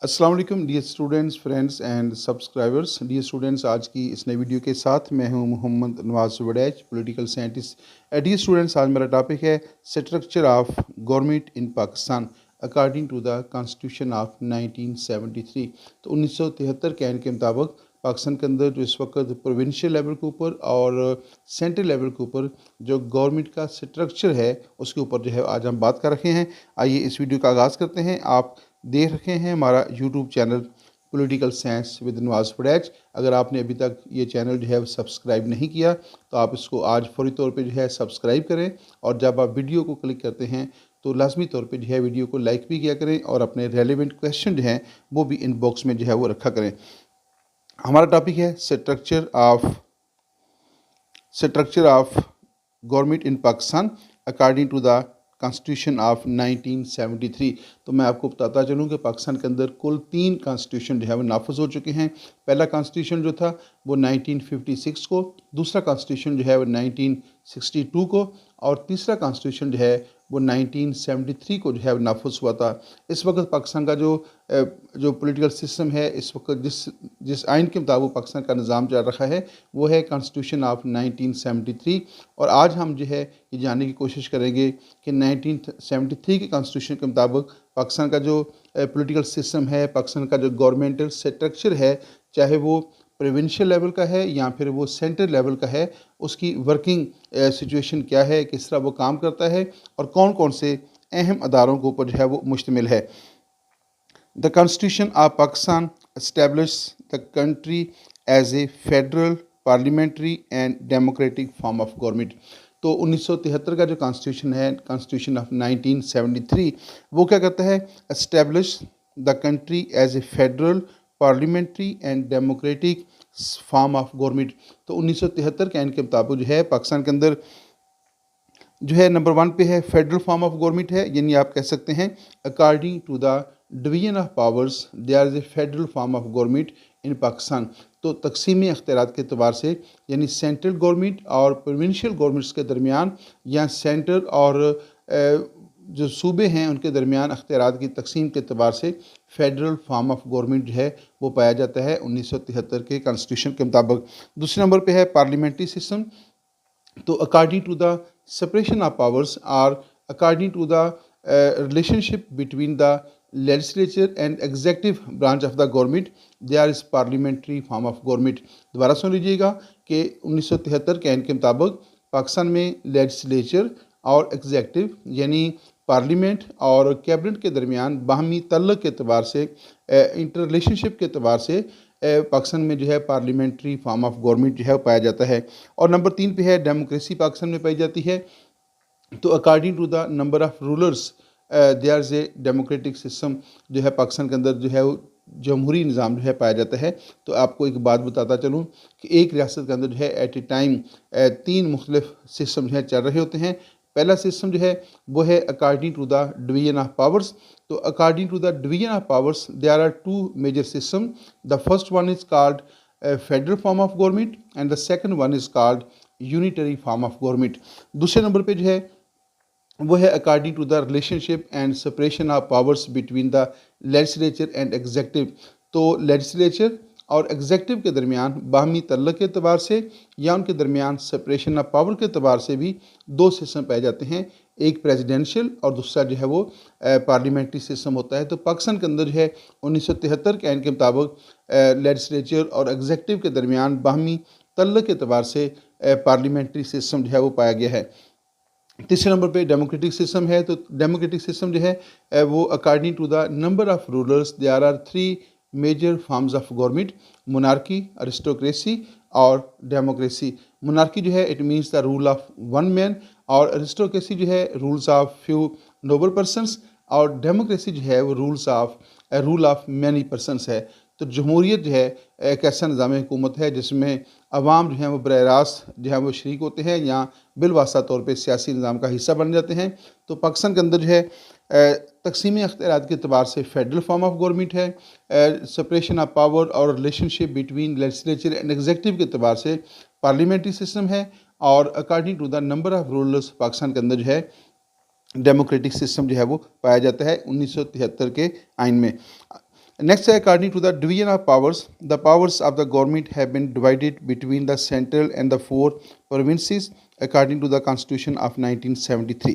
अस्सलाम वालेकुम dear students friends and subscribers. Dear students, आज की इस नई वीडियो के साथ मैं हूं Mohammad Nawaz Wadaich, political scientist. Dear students, आज मेरा टॉपिक है structure of government in Pakistan according to the constitution of 1973। तो 1973 के आइन के मुताबिक पाकिस्तान के अंदर जो इस वक्त प्रोविंशियल लेवल के ऊपर और सेंट्रल लेवल के ऊपर जो गवर्नमेंट का स्ट्रक्चर है उसके ऊपर जो है आज हम बात कर रहे हैं। आइए इस वीडियो का आगाज़ करते हैं। आप देख रखे हैं हमारा YouTube channel political science with Nawaz Wadaich. अगर आपने अभी तक ये चैनल जो है सब्सक्राइब नहीं किया तो आप इसको आज फौरी तौर पे जो है सब्सक्राइब करें, और जब आप वीडियो को क्लिक करते हैं तो लाजमी तौर पे जो है वीडियो को लाइक भी किया करें और अपने रेलिवेंट क्वेश्चन जो हैं वो भी इनबॉक्स में जो है वो रखा करें। हमारा टॉपिक है structure of government in Pakistan according to the constitution of 1973। तो मैं आपको बताता चलूँ कि पाकिस्तान के अंदर कुल 3 कॉन्स्टिट्यूशन जो है वो नाफिज हो चुके हैं। पहला कॉन्स्टिट्यूशन जो था वो 1956 को, दूसरा कॉन्स्टिट्यूशन जो है वो 1962 को, और तीसरा कॉन्स्टिट्यूशन जो है वो 1973 को जो है नाफिज हुआ था। इस वक्त पाकिस्तान का जो पॉलिटिकल सिस्टम है, इस वक्त जिस आइन के मुताबिक पाकिस्तान का निज़ाम चल रहा है वो है कॉन्स्टिट्यूशन ऑफ 1973। और आज हम जो है ये जानने की कोशिश करेंगे कि 1973 के कॉन्स्टिट्यूशन के मुताबिक पाकिस्तान का जो पॉलिटिकल सिस्टम है, पाकिस्तान का जो गवर्नमेंटल स्ट्रक्चर है, चाहे वो प्रोविंशियल लेवल का है या फिर वो सेंट्रल लेवल का है, उसकी वर्किंग सिचुएशन क्या है, किस तरह वो काम करता है और कौन कौन से अहम अदारों के ऊपर जो है वो मुश्तमिल है। The constitution of Pakistan establish the country as a federal parliamentary and democratic form of government. तो 1973 का जो कॉन्स्टिट्यूशन है, कॉन्स्टिट्यूशन ऑफ 1973, वो क्या करता है, establish the country as a federal parliamentary and democratic form of government. तो 1973 के आइन के मुताबिक जो है पाकिस्तान के अंदर जो है नंबर 1 पे है फेडरल फॉर्म ऑफ गवर्नमेंट है, यानी आप कह सकते हैं according to the division of powers there is a federal form of government in Pakistan. तो तकसीमी अख्तियारात के अतबार से यानी सेंट्रल गवर्नमेंट और प्रोविंशियल गवर्नमेंट्स के दरमियान या सेंटर और जो सूबे हैं उनके दरमियान अख्तियारात की तकसीम के अतबार से फेडरल फॉर्म ऑफ गवर्नमेंट जो है वो पाया जाता है 1973 के कॉन्स्टिट्यूशन के मुताबिक। दूसरे नंबर पे है पार्लियामेंट्री सिस्टम। तो according to the separation of powers or according to the relationship between the legislature and executive branch of the government there is parliamentary form of government। दोबारा सुन लीजिएगा कि 1973 के आइन के मुताबिक पाकिस्तान में लेजिस्लेचर और एग्जेक्टिव यानी पार्लियामेंट और कैबिनेट के दरमियान बाहमी तल्लुक़ के अतबार से इंटर रिलेशनशिप के अतबार से पाकिस्तान में जो है पार्लियामेंट्री फॉर्म ऑफ गवर्नमेंट जो है पाया जाता है। और नंबर 3 पे है डेमोक्रेसी पाकिस्तान में पाई जाती है। तो according to the number of rulers there is a democratic system. जो है पाकिस्तान के अंदर जो है जमहूरी निज़ाम जो है पाया जाता है। तो आपको एक बात बताता चलूँ कि एक रियासत के अंदर जो है एट ए टाइम 3 मुख्तलिफ सिस्टम जो है चल रहे होते हैं। पहला सिस्टम जो है वो है according to the division of powers. तो according to the division of powers there are 2 major system. The first one is called federal form of government and the second one is called unitary form of government. दूसरे number पे जो है वो है according to the relationship and separation of powers between the legislature and executive. तो legislature और executive के दरमियान बाहमी तल्लुक़ के अतबार से या उनके दरमियान सेपरेशन ऑफ पावर के अतबार से भी 2 सिस्टम पाए जाते हैं, एक प्रेसिडेंशियल और दूसरा जो है वो पार्लियामेंट्री सिस्टम होता है। तो पाकिस्तान के अंदर जो है 1973 के आइन के मुताबिक लेजिस्लेचर और एग्जेक्टिव के दरमियान बाहमी तल्लुक़ के अतबार से पार्लियामेंट्री सिस्टम जो है वो पाया गया है। तीसरे नंबर पे डेमोक्रेटिक सिस्टम है। तो डेमोक्रेटिक सिस्टम जो है वो according to the number of rulers there are 3 major forms of government, monarchy, aristocracy और डेमोक्रेसी। मोनार्की जो है it means the rule of one man, और अरिस्टोक्रेसी जो है rules of few noble persons, और डेमोक्रेसी जो है वो रूल ऑफ मैनी पर्सनस है। तो जमहूरियत जो है एक ऐसा निज़ाम हुकूमत है जिसमें अवाम जो है वो बरह रास्त जो है वो शरीक होते हैं या बिलवास्ता तौर पे सियासी निज़ाम का हिस्सा बन जाते हैं। तो पाकिस्तान के अंदर जो है तकसीमी अख्तियारात के अतबार से फेडरल फॉर्म ऑफ गवर्नमेंट है, सेपरेशन ऑफ पावर और relationship between legislature and executive के अतबार से पार्लियामेंट्री सिस्टम है, और according to the number of rulers Pakistan के अंदर जो है डेमोक्रेटिक सिस्टम जो है वो पाया जाता है 1973 के आइन में। नेक्स्ट है according to the division of powers of the government have been divided between the central and the 4 provinces according to the constitution of 1973।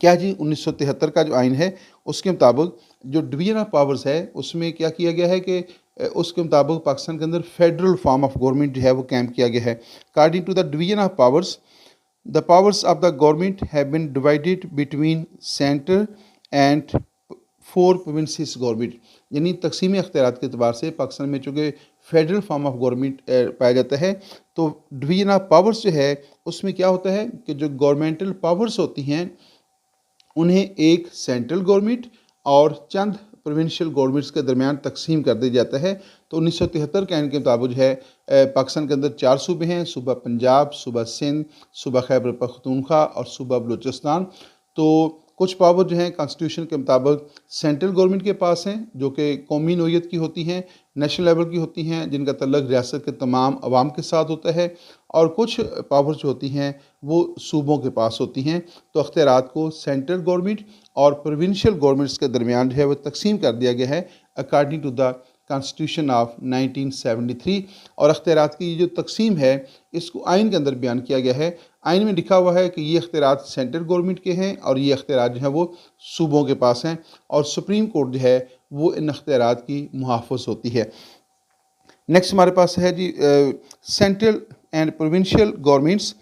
क्या जी 1973 का जो आइन है उसके मुताबिक जो डिवीजन ऑफ पावर्स है उसमें क्या किया गया है कि उसके मुताबिक पाकिस्तान के अंदर फेडरल फॉर्म ऑफ गवर्नमेंट जो है वो कैम्प किया गया है। According to the division of powers the powers of the government have been divided between centre and 4 provinces government, यानी तकसीम अख्तियारात के अतबार से पाकिस्तान में चूँकि फेडरल फॉर्म ऑफ गवर्नमेंट पाया जाता है तो डिवीजन ऑफ पावर्स जो है उसमें क्या होता है कि जो गवर्नमेंटल पावर्स होती हैं उन्हें एक सेंट्रल गवर्नमेंट और चंद प्रोविंशियल गवर्नमेंट्स के दरमियान तकसीम कर दिया जाता है। तो 1973 के आइन के मुताबिक जो है पाकिस्तान के अंदर 4 सूबे हैं, सूबा पंजाब, सूबा सिंध, सूबा खैबर पख्तूनख्वा और सूबा बलूचिस्तान। तो कुछ पावर जो हैं कॉन्स्टिट्यूशन के मुताबिक सेंट्रल गवर्नमेंट के पास हैं जो कि कौमी नोयत की होती हैं, नेशनल लेवल की होती हैं, जिनका तल्लक रियासत के तमाम अवाम के साथ होता है, और कुछ पावर जो होती हैं वो सूबों के पास होती हैं। तो अख्तियारात को सेंट्रल गवर्नमेंट और प्रोविंशियल गवर्नमेंट्स के दरमियान जो है वो तकसीम कर दिया गया है according to the constitution of 1973। और अख्तियारात की जो तकसीम है इसको आइन के अंदर बयान किया गया है। आइन में लिखा हुआ है कि ये अख्तियारात सेंट्रल गवर्नमेंट के हैं और ये अख्तियारात जो हैं वो सूबों के पास हैं, और सुप्रीम कोर्ट जो है वो इन अख्तियारात की मुहाफ़िज़ होती है। नेक्स्ट हमारे पास है जी central and provincial governments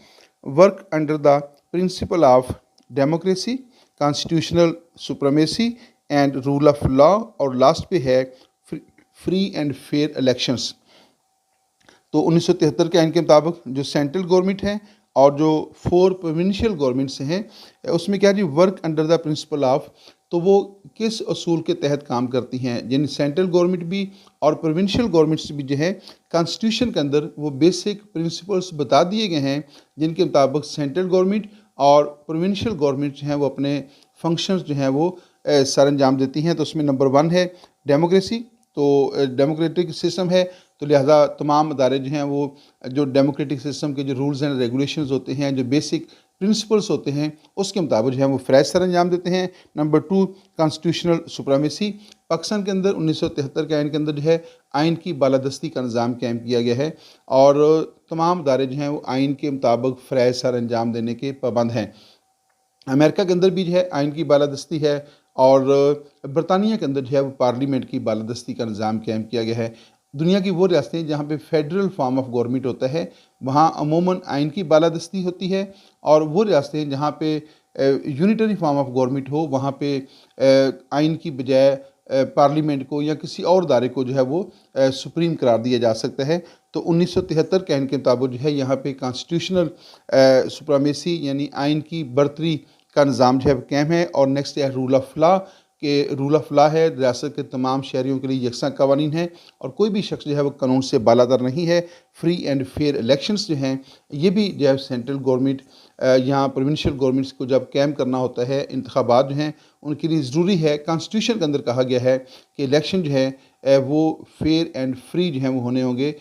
work under the principle of democracy, constitutional supremacy and rule of law, और लास्ट पे है फ्री एंड फेयर इलेक्शंस। तो 1973 के आइन के मुताबिक जो सेंट्रल गवर्नमेंट है और जो 4 प्रोविंशियल गवर्नमेंट्स हैं उसमें क्या जी work under the principle of, तो वो किस असूल के तहत काम करती हैं, यानी सेंट्रल गवर्नमेंट भी और प्रोविंशियल गवर्नमेंट्स भी जो है कॉन्स्टिट्यूशन के अंदर वो बेसिक प्रिंसिपल्स बता दिए गए हैं जिनके मुताबिक सेंट्रल गवर्नमेंट और प्रोविंशियल गवर्नमेंट जो हैं वो अपने फंक्शंस जो हैं वो सर अंजाम देती हैं। तो उसमें नंबर 1 है डेमोक्रेसी, तो डेमोक्रेटिक सिस्टम है तो लिहाजा तमाम अदारे जो हैं वो जो डेमोक्रेटिक सिस्टम के जो रूल्स एंड रेगुलेशंस होते हैं, जो बेसिक प्रिंसिपल्स होते हैं उसके मुताबिक जो है वो फ़रज़ सर अंजाम देते हैं। नंबर 2 कॉन्स्टिट्यूशनल सुप्रीमेसी, पाकिस्तान के अंदर 1973 के आइन के अंदर जो है आइन की बालादस्ती का निज़ाम कायम किया गया है और तमाम अदारे जो हैं वो आइन के मुताबिक फ़रज़ सर अंजाम देने के पाबंद हैं। अमेरिका के अंदर भी जो है आइन की बालादस्ती है और बरतानिया के अंदर जो है वो पार्लियामेंट की बालादस्ती का निज़ाम कायम किया गया है। दुनिया की वो रियासतें जहाँ पे फेडरल फॉर्म ऑफ गवर्नमेंट होता है वहाँ अमूमन आइन की बालादस्ती होती है, और वो रियासतें जहाँ पे यूनिटरी फॉर्म ऑफ गवर्नमेंट हो वहाँ पे आइन की बजाय पार्लियामेंट को या किसी और इदारे को जो है वो सुप्रीम करार दिया जा सकता है। तो 1973 के आइन के मुताबिक जो है यहाँ पे कॉन्स्टिट्यूशनल सुप्रीमेसी यानी आइन की बरतरी का निज़ाम जो है कायम है। और नेक्स्ट है रूल ऑफ लॉ, के रूल ऑफ लॉ है रियासत के तमाम शहरियों के लिए यकसा कवानीन है और कोई भी शख्स जो है वो कानून से बालातर नहीं है। फ्री एंड फेयर इलेक्शंस जो हैं ये भी जो है सेंट्रल गवर्नमेंट यहाँ प्रोविंशियल गवर्नमेंट्स को जब कैम करना होता है, इंतखाबात जो हैं उनके लिए ज़रूरी है। कॉन्स्टिट्यूशन के अंदर कहा गया है कि इलेक्शन जो है वो फेयर एंड फ्री जो है वो होने होंगे,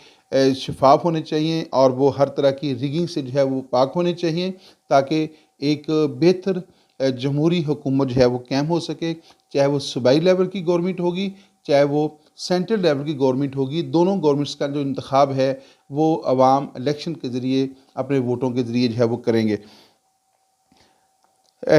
शफाफ होने चाहिए और वो हर तरह की रिगिंग से जो है वो पाक होने चाहिए ताकि एक बेहतर जमहूरी हुकूमत जो है वो कायम हो सके। चाहे वो सूबाई लेवल की गवर्नमेंट होगी चाहे वो सेंट्रल लेवल की गवर्नमेंट होगी, दोनों गवर्नमेंट्स का जो इंतखाब है वो अवाम इलेक्शन के ज़रिए अपने वोटों के ज़रिए जो है वो करेंगे।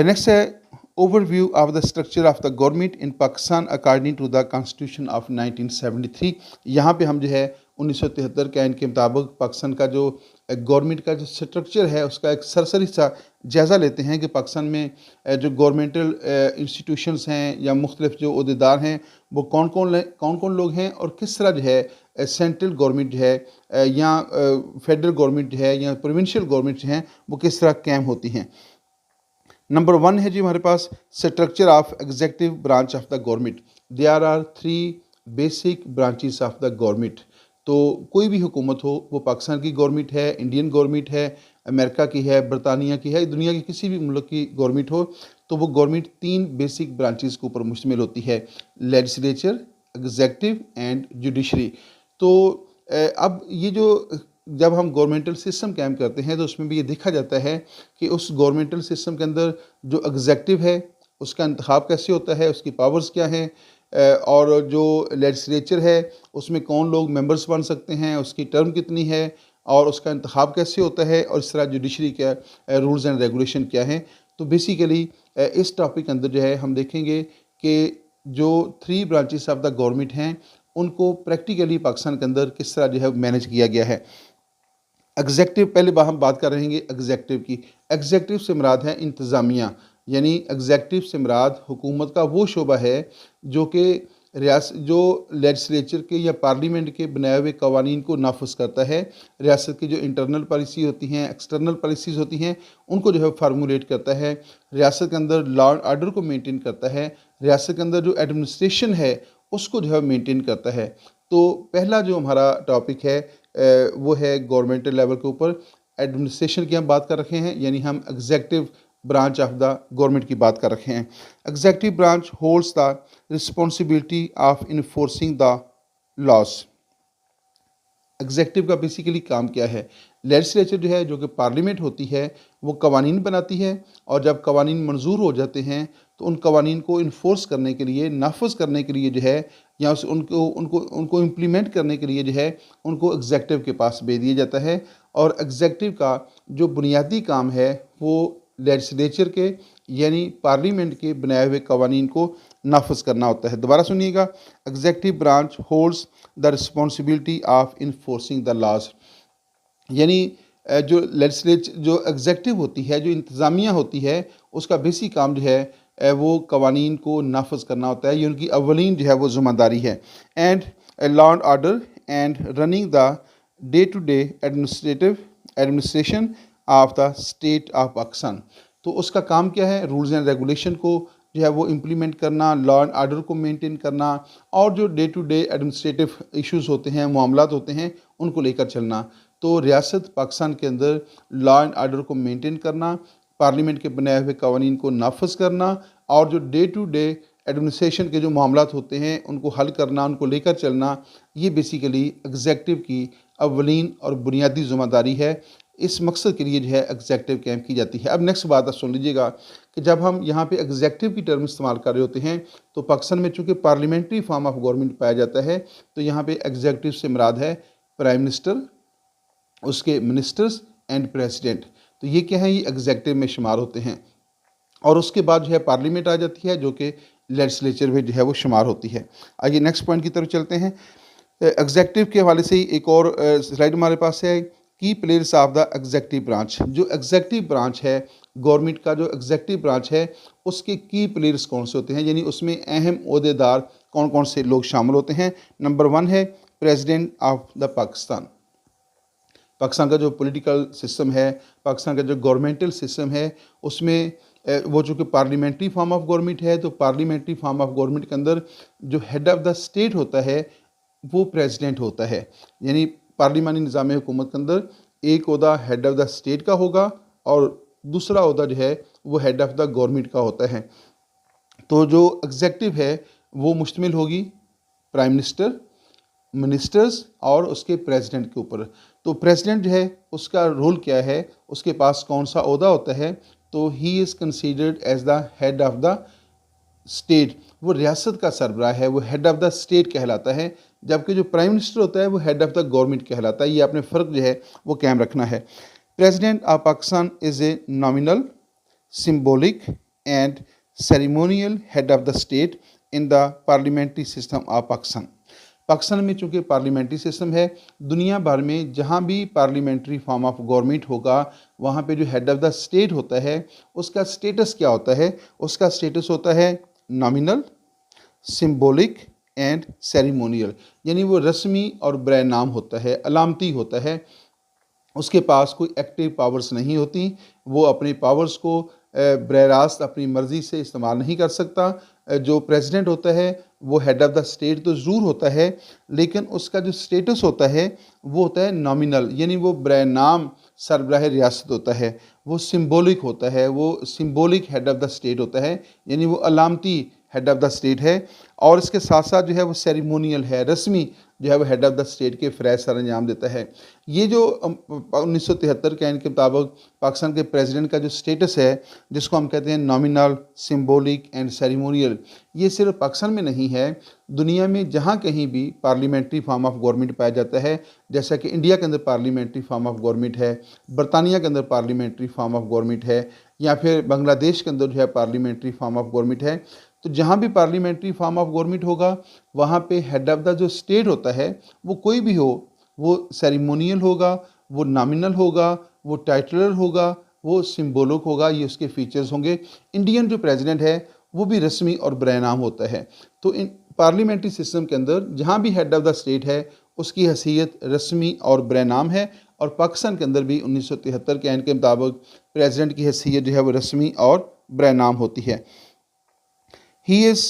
नेक्स्ट है overview of the structure of the government in Pakistan according to the constitution of 1973। यहाँ पे हम जो है 1973 के आइन के मुताबिक पाकिस्तान का जो गवर्नमेंट का जो स्ट्रक्चर है उसका एक सरसरी सा जायज़ा लेते हैं कि पाकिस्तान में जो गवर्नमेंटल इंस्टीट्यूशंस हैं या मुख्तलिफ जो अहदेदार हैं वो कौन कौन लोग हैं और किस तरह जो है सेंट्रल गवर्नमेंट जो है या फेडरल गवर्नमेंट जो है या प्रोविंशियल गवर्नमेंट जो हैं वो किस तरह कायम होती हैं। नंबर 1 है जी हमारे पास structure of executive branch of the government. There are 3 basic branches of the government. तो कोई भी हुकूमत हो वो पाकिस्तान की गवर्नमेंट है, इंडियन गवर्नमेंट है, अमेरिका की है, बरतानिया की है, दुनिया की किसी भी मुल्क की गवर्नमेंट हो तो वो गवर्नमेंट 3 बेसिक ब्रांचेस के ऊपर मुश्तमिल होती है, लेजिस्लेचर, एग्जीक्यूटिव एंड जुडिशरी। तो अब ये जो जब हम गवर्नमेंटल सिस्टम कायम करते हैं तो उसमें भी ये देखा जाता है कि उस गवर्नमेंटल सिस्टम के अंदर जो एग्जीक्यूटिव है उसका इंतखाब कैसे होता है, उसकी पावर्स क्या हैं, और जो लेजिस्लेचर है उसमें कौन लोग मेंबर्स बन सकते हैं, उसकी टर्म कितनी है और उसका इंतखाब कैसे होता है, और इस तरह जुडिशरी क्या रूल्स एंड रेगुलेशन क्या हैं। तो बेसिकली इस टॉपिक के अंदर जो है हम देखेंगे कि जो 3 ब्रांचेस ऑफ द गवर्नमेंट हैं उनको प्रैक्टिकली पाकिस्तान के अंदर किस तरह जो है मैनेज किया गया है। एग्जेक्टिव पहले हम बात कर रहे हैं एग्जेक्टिव की। एग्जेक्टिव से मुराद है इंतज़ामिया, यानी एग्जेक्टिव से मुराद हुकूमत का वो शोबा है जो कि जो लेजिस्लेचर के या पार्लियामेंट के बनाए हुए कवानीन को नाफिज करता है। रियासत की जो इंटरनल पॉलिसी होती हैं, एक्सटर्नल पॉलिसीज़ होती हैं, उनको जो है फार्मूलेट करता है। रियासत के अंदर लॉ एंड ऑर्डर को मेंटेन करता है। रियासत के अंदर जो एडमिनिस्ट्रेशन है उसको जो है मेंटेन करता है। तो पहला जो हमारा टॉपिक है वो है गवर्नमेंटल लेवल के ऊपर एडमिनिस्ट्रेशन की हम बात कर रखे हैं, यानी हम executive branch of the government की बात कर रखे हैं। Executive branch holds the responsibility of enforcing the laws. Executive का बेसिकली काम क्या है? लेजिस्लेचर जो है, जो कि पार्लियामेंट होती है, वो कवानीन बनाती है और जब कवानीन मंजूर हो जाते हैं तो उन कवानीन को इन्फोर्स करने के लिए, नाफिज करने के लिए जो है, या उनको उनको उनको इम्प्लीमेंट करने के लिए जो है उनको एग्जेक्टिव के पास भेज दिया जाता है। और एग्जेक्टिव का जो बुनियादी काम है वो लेजिस्लेचर के यानी पार्लियामेंट के बनाए हुए कवानीन को नाफिज करना होता है। दोबारा सुनिएगा, executive branch holds the responsibility of enforcing the laws, यानी जो लेजिस्लेचर जो एग्जेक्टिव होती है, जो इंतज़ामिया होती है, उसका बेसिक काम जो है वो कवानीन को नाफिज करना होता है। ये उनकी अवलीन जो है वो ज़िम्मेदारी है। And law and order and running the day to day administration of the state of Pakistan. तो उसका काम क्या है? रूल्स एंड रेगुलेशन को जो है वो इम्प्लीमेंट करना, लॉ एंड ऑर्डर को मेंटेन करना और जो day to day administrative issues होते हैं, मामलात होते हैं, उनको लेकर चलना। तो रियासत पाकिस्तान के अंदर लॉ एंड ऑर्डर को मेंटेन करना, पार्लियामेंट के बनाए हुए कवानीन को नाफिज करना और जो डे टू डे एडमिनिस्ट्रेशन के जो मामलात होते हैं उनको हल करना, उनको लेकर चलना, ये बेसिकली एग्जेक्टिव की अवलीन और बुनियादी ज़िम्मेदारी है। इस मकसद के लिए जो है एग्जेक्टिव कैंप की जाती है। अब नेक्स्ट बात आप सुन लीजिएगा कि जब हम यहाँ पे एग्जेक्टिव की टर्म इस्तेमाल कर रहे होते हैं तो पाकिस्तान में चूँकि पार्लियामेंट्री फॉर्म ऑफ गवर्नमेंट पाया जाता है, तो यहाँ पे एग्जेक्टिव से मुराद है प्राइम मिनिस्टर, उसके मिनिस्टर्स एंड प्रेसिडेंट। तो ये क्या है? ये एग्जेक्टिव में शुमार होते हैं। और उसके बाद जो है पार्लियामेंट आ जाती है जो कि लेजिस्लेचर में जो है वो शुमार होती है। आइए नेक्स्ट पॉइंट की तरफ चलते हैं। एग्जेक्टिव के हवाले से ही एक और स्लाइड हमारे पास है, की players of the adjective branch. जो एग्जेक्टिव ब्रांच है गवर्नमेंट का, जो एग्जेक्टिव ब्रांच है उसके की प्लेयर्स कौन से होते हैं, यानी उसमें अहम ओहदेदार कौन कौन से लोग शामिल होते हैं। नंबर 1 है president of the Pakistan. Pakistan का जो पॉलिटिकल सिस्टम है, पाकिस्तान का जो गवर्नमेंटल सिस्टम है, उसमें वो चूँकि पार्लियामेंट्री फॉर्म ऑफ गवर्नमेंट है, तो पार्लियामेंट्री फॉर्म ऑफ गवर्नमेंट के अंदर जो हेड ऑफ़ द स्टेट होता है वो प्रेसिडेंट होता है। यानी पार्लिमानी निज़ाम हुकूमत के अंदर एक ओहदा हेड ऑफ़ द स्टेट का होगा और दूसरा ओहदा जो है वो हेड ऑफ़ द गवर्नमेंट का होता है। तो जो एग्जेक्टिव है वो मुश्तमिल होगी प्राइम मिनिस्टर, मिनिस्टर्स और उसके प्रेसिडेंट के ऊपर। तो प्रेसिडेंट जो है उसका रोल क्या है, उसके पास कौन सा ओहदा होता है? तो he is considered as the head of the state. वो रियासत का सरबराह है, वो हेड ऑफ़ द स्टेट कहलाता है, जबकि जो प्राइम मिनिस्टर होता है वो हेड ऑफ़ द गवर्नमेंट कहलाता है। ये आपने फ़र्क जो है वो कायम रखना है। President of Pakistan is a nominal, symbolic and ceremonial head of the state in the parliamentary system of Pakistan. Pakistan में चूँकि पार्लियामेंट्री सिस्टम है, दुनिया भर में जहाँ भी पार्लियामेंट्री फॉर्म ऑफ गवर्नमेंट होगा वहाँ पे जो हेड ऑफ़ द स्टेट होता है उसका स्टेटस क्या होता है? उसका स्टेटस होता है नॉमिनल, सिम्बोलिक एंड सेरेमोनियल, यानी वो रस्मी और बरे नाम होता है, अलामती होता है। उसके पास कोई एक्टिव पावर्स नहीं होती, वो अपनी पावर्स को बरह रास्त अपनी मर्ज़ी से इस्तेमाल नहीं कर सकता। जो प्रेसिडेंट होता है वो हेड ऑफ़ द स्टेट तो ज़रूर होता है, लेकिन उसका जो स्टेटस होता है वो होता है नॉमिनल, यानी वो बरह नाम सरबराह रियासत होता है। वो सिम्बोलिक होता है, वो symbolic head of the state होता है, यानी वो अलामती हेड ऑफ़ द स्टेट है। और इसके साथ साथ जो है वो सेरेमोनियल है, रस्मी जो है वो हेड ऑफ़ द स्टेट के फ़रज़ सर अंजाम देता है। ये जो 1973 के आइन के मुताबिक पाकिस्तान के प्रेसिडेंट का जो स्टेटस है, जिसको हम कहते हैं नॉमिनल, सिंबॉलिक एंड सेरेमोनियल, ये सिर्फ पाकिस्तान में नहीं है, दुनिया में जहाँ कहीं भी पार्लियामेंट्री फॉर्म ऑफ गवर्नमेंट पाया जाता है, जैसा कि इंडिया के अंदर पार्लियामेंट्री फॉर्म ऑफ गवर्नमेंट है, बरतानिया के अंदर पार्लियामेंट्री फॉर्म ऑफ गवर्नमेंट है, या फिर बांग्लादेश के अंदर जो है पार्लियामेंट्री फॉर्म ऑफ गवर्नमेंट है। तो जहाँ भी पार्लियामेंट्री फॉर्म ऑफ गवर्नमेंट होगा, वहाँ पे हेड ऑफ़ द जो स्टेट होता है, वो कोई भी हो, वो सेरेमोनियल होगा, वो नॉमिनल होगा, वो टाइटलर होगा, वो सिंबॉलिक होगा, ये उसके फीचर्स होंगे। इंडियन जो प्रेसिडेंट है वो भी रस्मी और बरनाम होता है। तो इन पार्लियामेंट्री सिस्टम के अंदर जहाँ भी हेड ऑफ़ द स्टेट है, उसकी हैसियत रस्मी और बरनाम है, और पाकिस्तान के अंदर भी 1973 के आइन के मुताबिक प्रेसिडेंट की हैसियत जो है वो रस्मी और बरनाम होती है। He is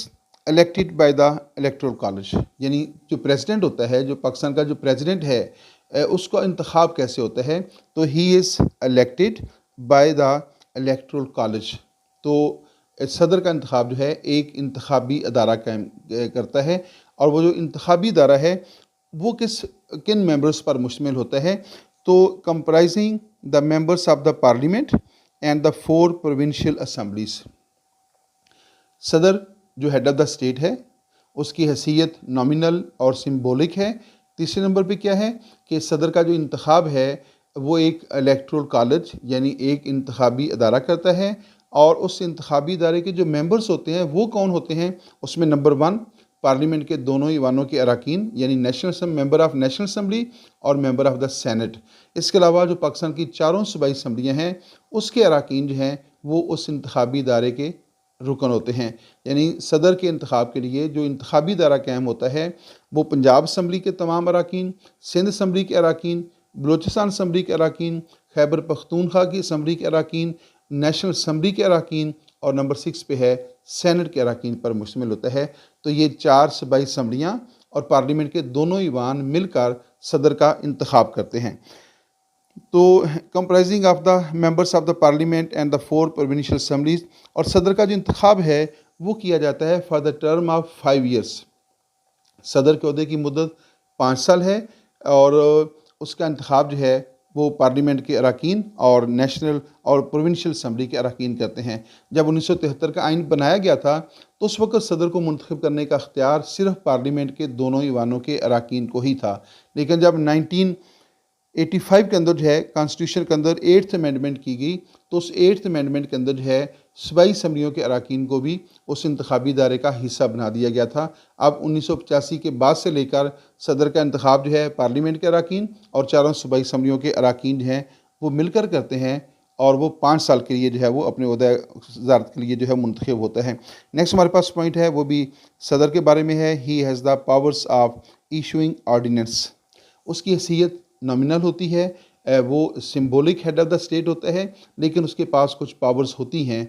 elected by the electoral college, यानी जो प्रेसिडेंट होता है, जो पाकिस्तान का जो प्रेसिडेंट है, उसका इंतखाब कैसे होता है, तो he is elected by the electoral college. तो सदर का इंतखाब जो है एक इंतखाबी अदारा कायम करता है, और वो जो इंतखाबी अदारा है वो किन मेंबर्स पर मुश्तमिल होता है, तो comprising the members of the parliament and the 4 provincial assemblies. सदर जो हेड ऑफ़ द स्टेट है, उसकी हैसियत नॉमिनल और सिंबॉलिक है। तीसरे नंबर पे क्या है कि सदर का जो इंतखाब है वो एक इलेक्टोरल कॉलेज यानी एक इंतखाबी अदारा करता है, और उस इंतखाबी अदारे के जो मेंबर्स होते हैं वो कौन होते हैं, उसमें नंबर 1 पार्लियामेंट के दोनों ईवानों के अराकीन, यानी national member of national assembly और मेंबर ऑफ़ द सेनेट। इसके अलावा जो पाकिस्तान की चारों सूबाई असम्बलियाँ हैं, उसके अराकीन जो हैं वो उस इंतखाबी इदारे के रुकन होते हैं। यानी सदर के इंतखाब के लिए जो इंतखाबी दायरा कायम होता है, वो पंजाब असम्बली के तमाम अराकीन, सिंध असम्बली के अराकीन, बलूचिस्तान असम्बली के अराकीन, खैबर पख्तूनख्वा की असम्बली के अराकीन, नेशनल असम्बली के अराकीन, और नंबर 6 पे है सेनेट के अराकीन पर मुश्तमिल होता है। तो ये 4 सूबाई असम्बलियाँ और पार्लियामेंट के दोनों ईवान मिलकर सदर का इंतखाब करते हैं। तो comprising of the members of the parliament and the 4 provincial assemblies, और सदर का जो इंतखाब है वो किया जाता है for the term of 5 years. सदर के अहदे की मुद्दत 5 साल है, और उसका इंतखाब जो है वो पार्लियामेंट के अराकीन और नेशनल और प्रोविंशियल असम्बली के अराकीन करते हैं। जब 1973 का आइन बनाया गया था, तो उस वक्त सदर को मुंतखब करने का अख्तियार सिर्फ पार्लियामेंट के दोनों ईवानों के अराकीन को ही था। लेकिन जब 1985 के अंदर जो है कॉन्स्टिट्यूशन के अंदर 8th अमेंडमेंट की गई, तो उस 8th अमेंडमेंट के अंदर जो है सूबाई असम्बलियों के अराकीन को भी उस इंतखाबी दायरे का हिस्सा बना दिया गया था। अब 1985 के बाद से लेकर सदर का इंतखाब जो है पार्लियामेंट के अराकीन और चारों सूबाई असम्बलियों के अराकीन जो हैं वो मिलकर करते हैं, और वो 5 साल के लिए जो है वो अपने ओहदा वज़ारत के लिए जो है मुंतखब होता है। नेक्स्ट हमारे पास पॉइंट है, वो भी सदर के बारे में है। He has the powers of issuing ordinance. उसकी हैसियत नॉमिनल होती है, वो symbolic head of the state होता है, लेकिन उसके पास कुछ पावर्स होती हैं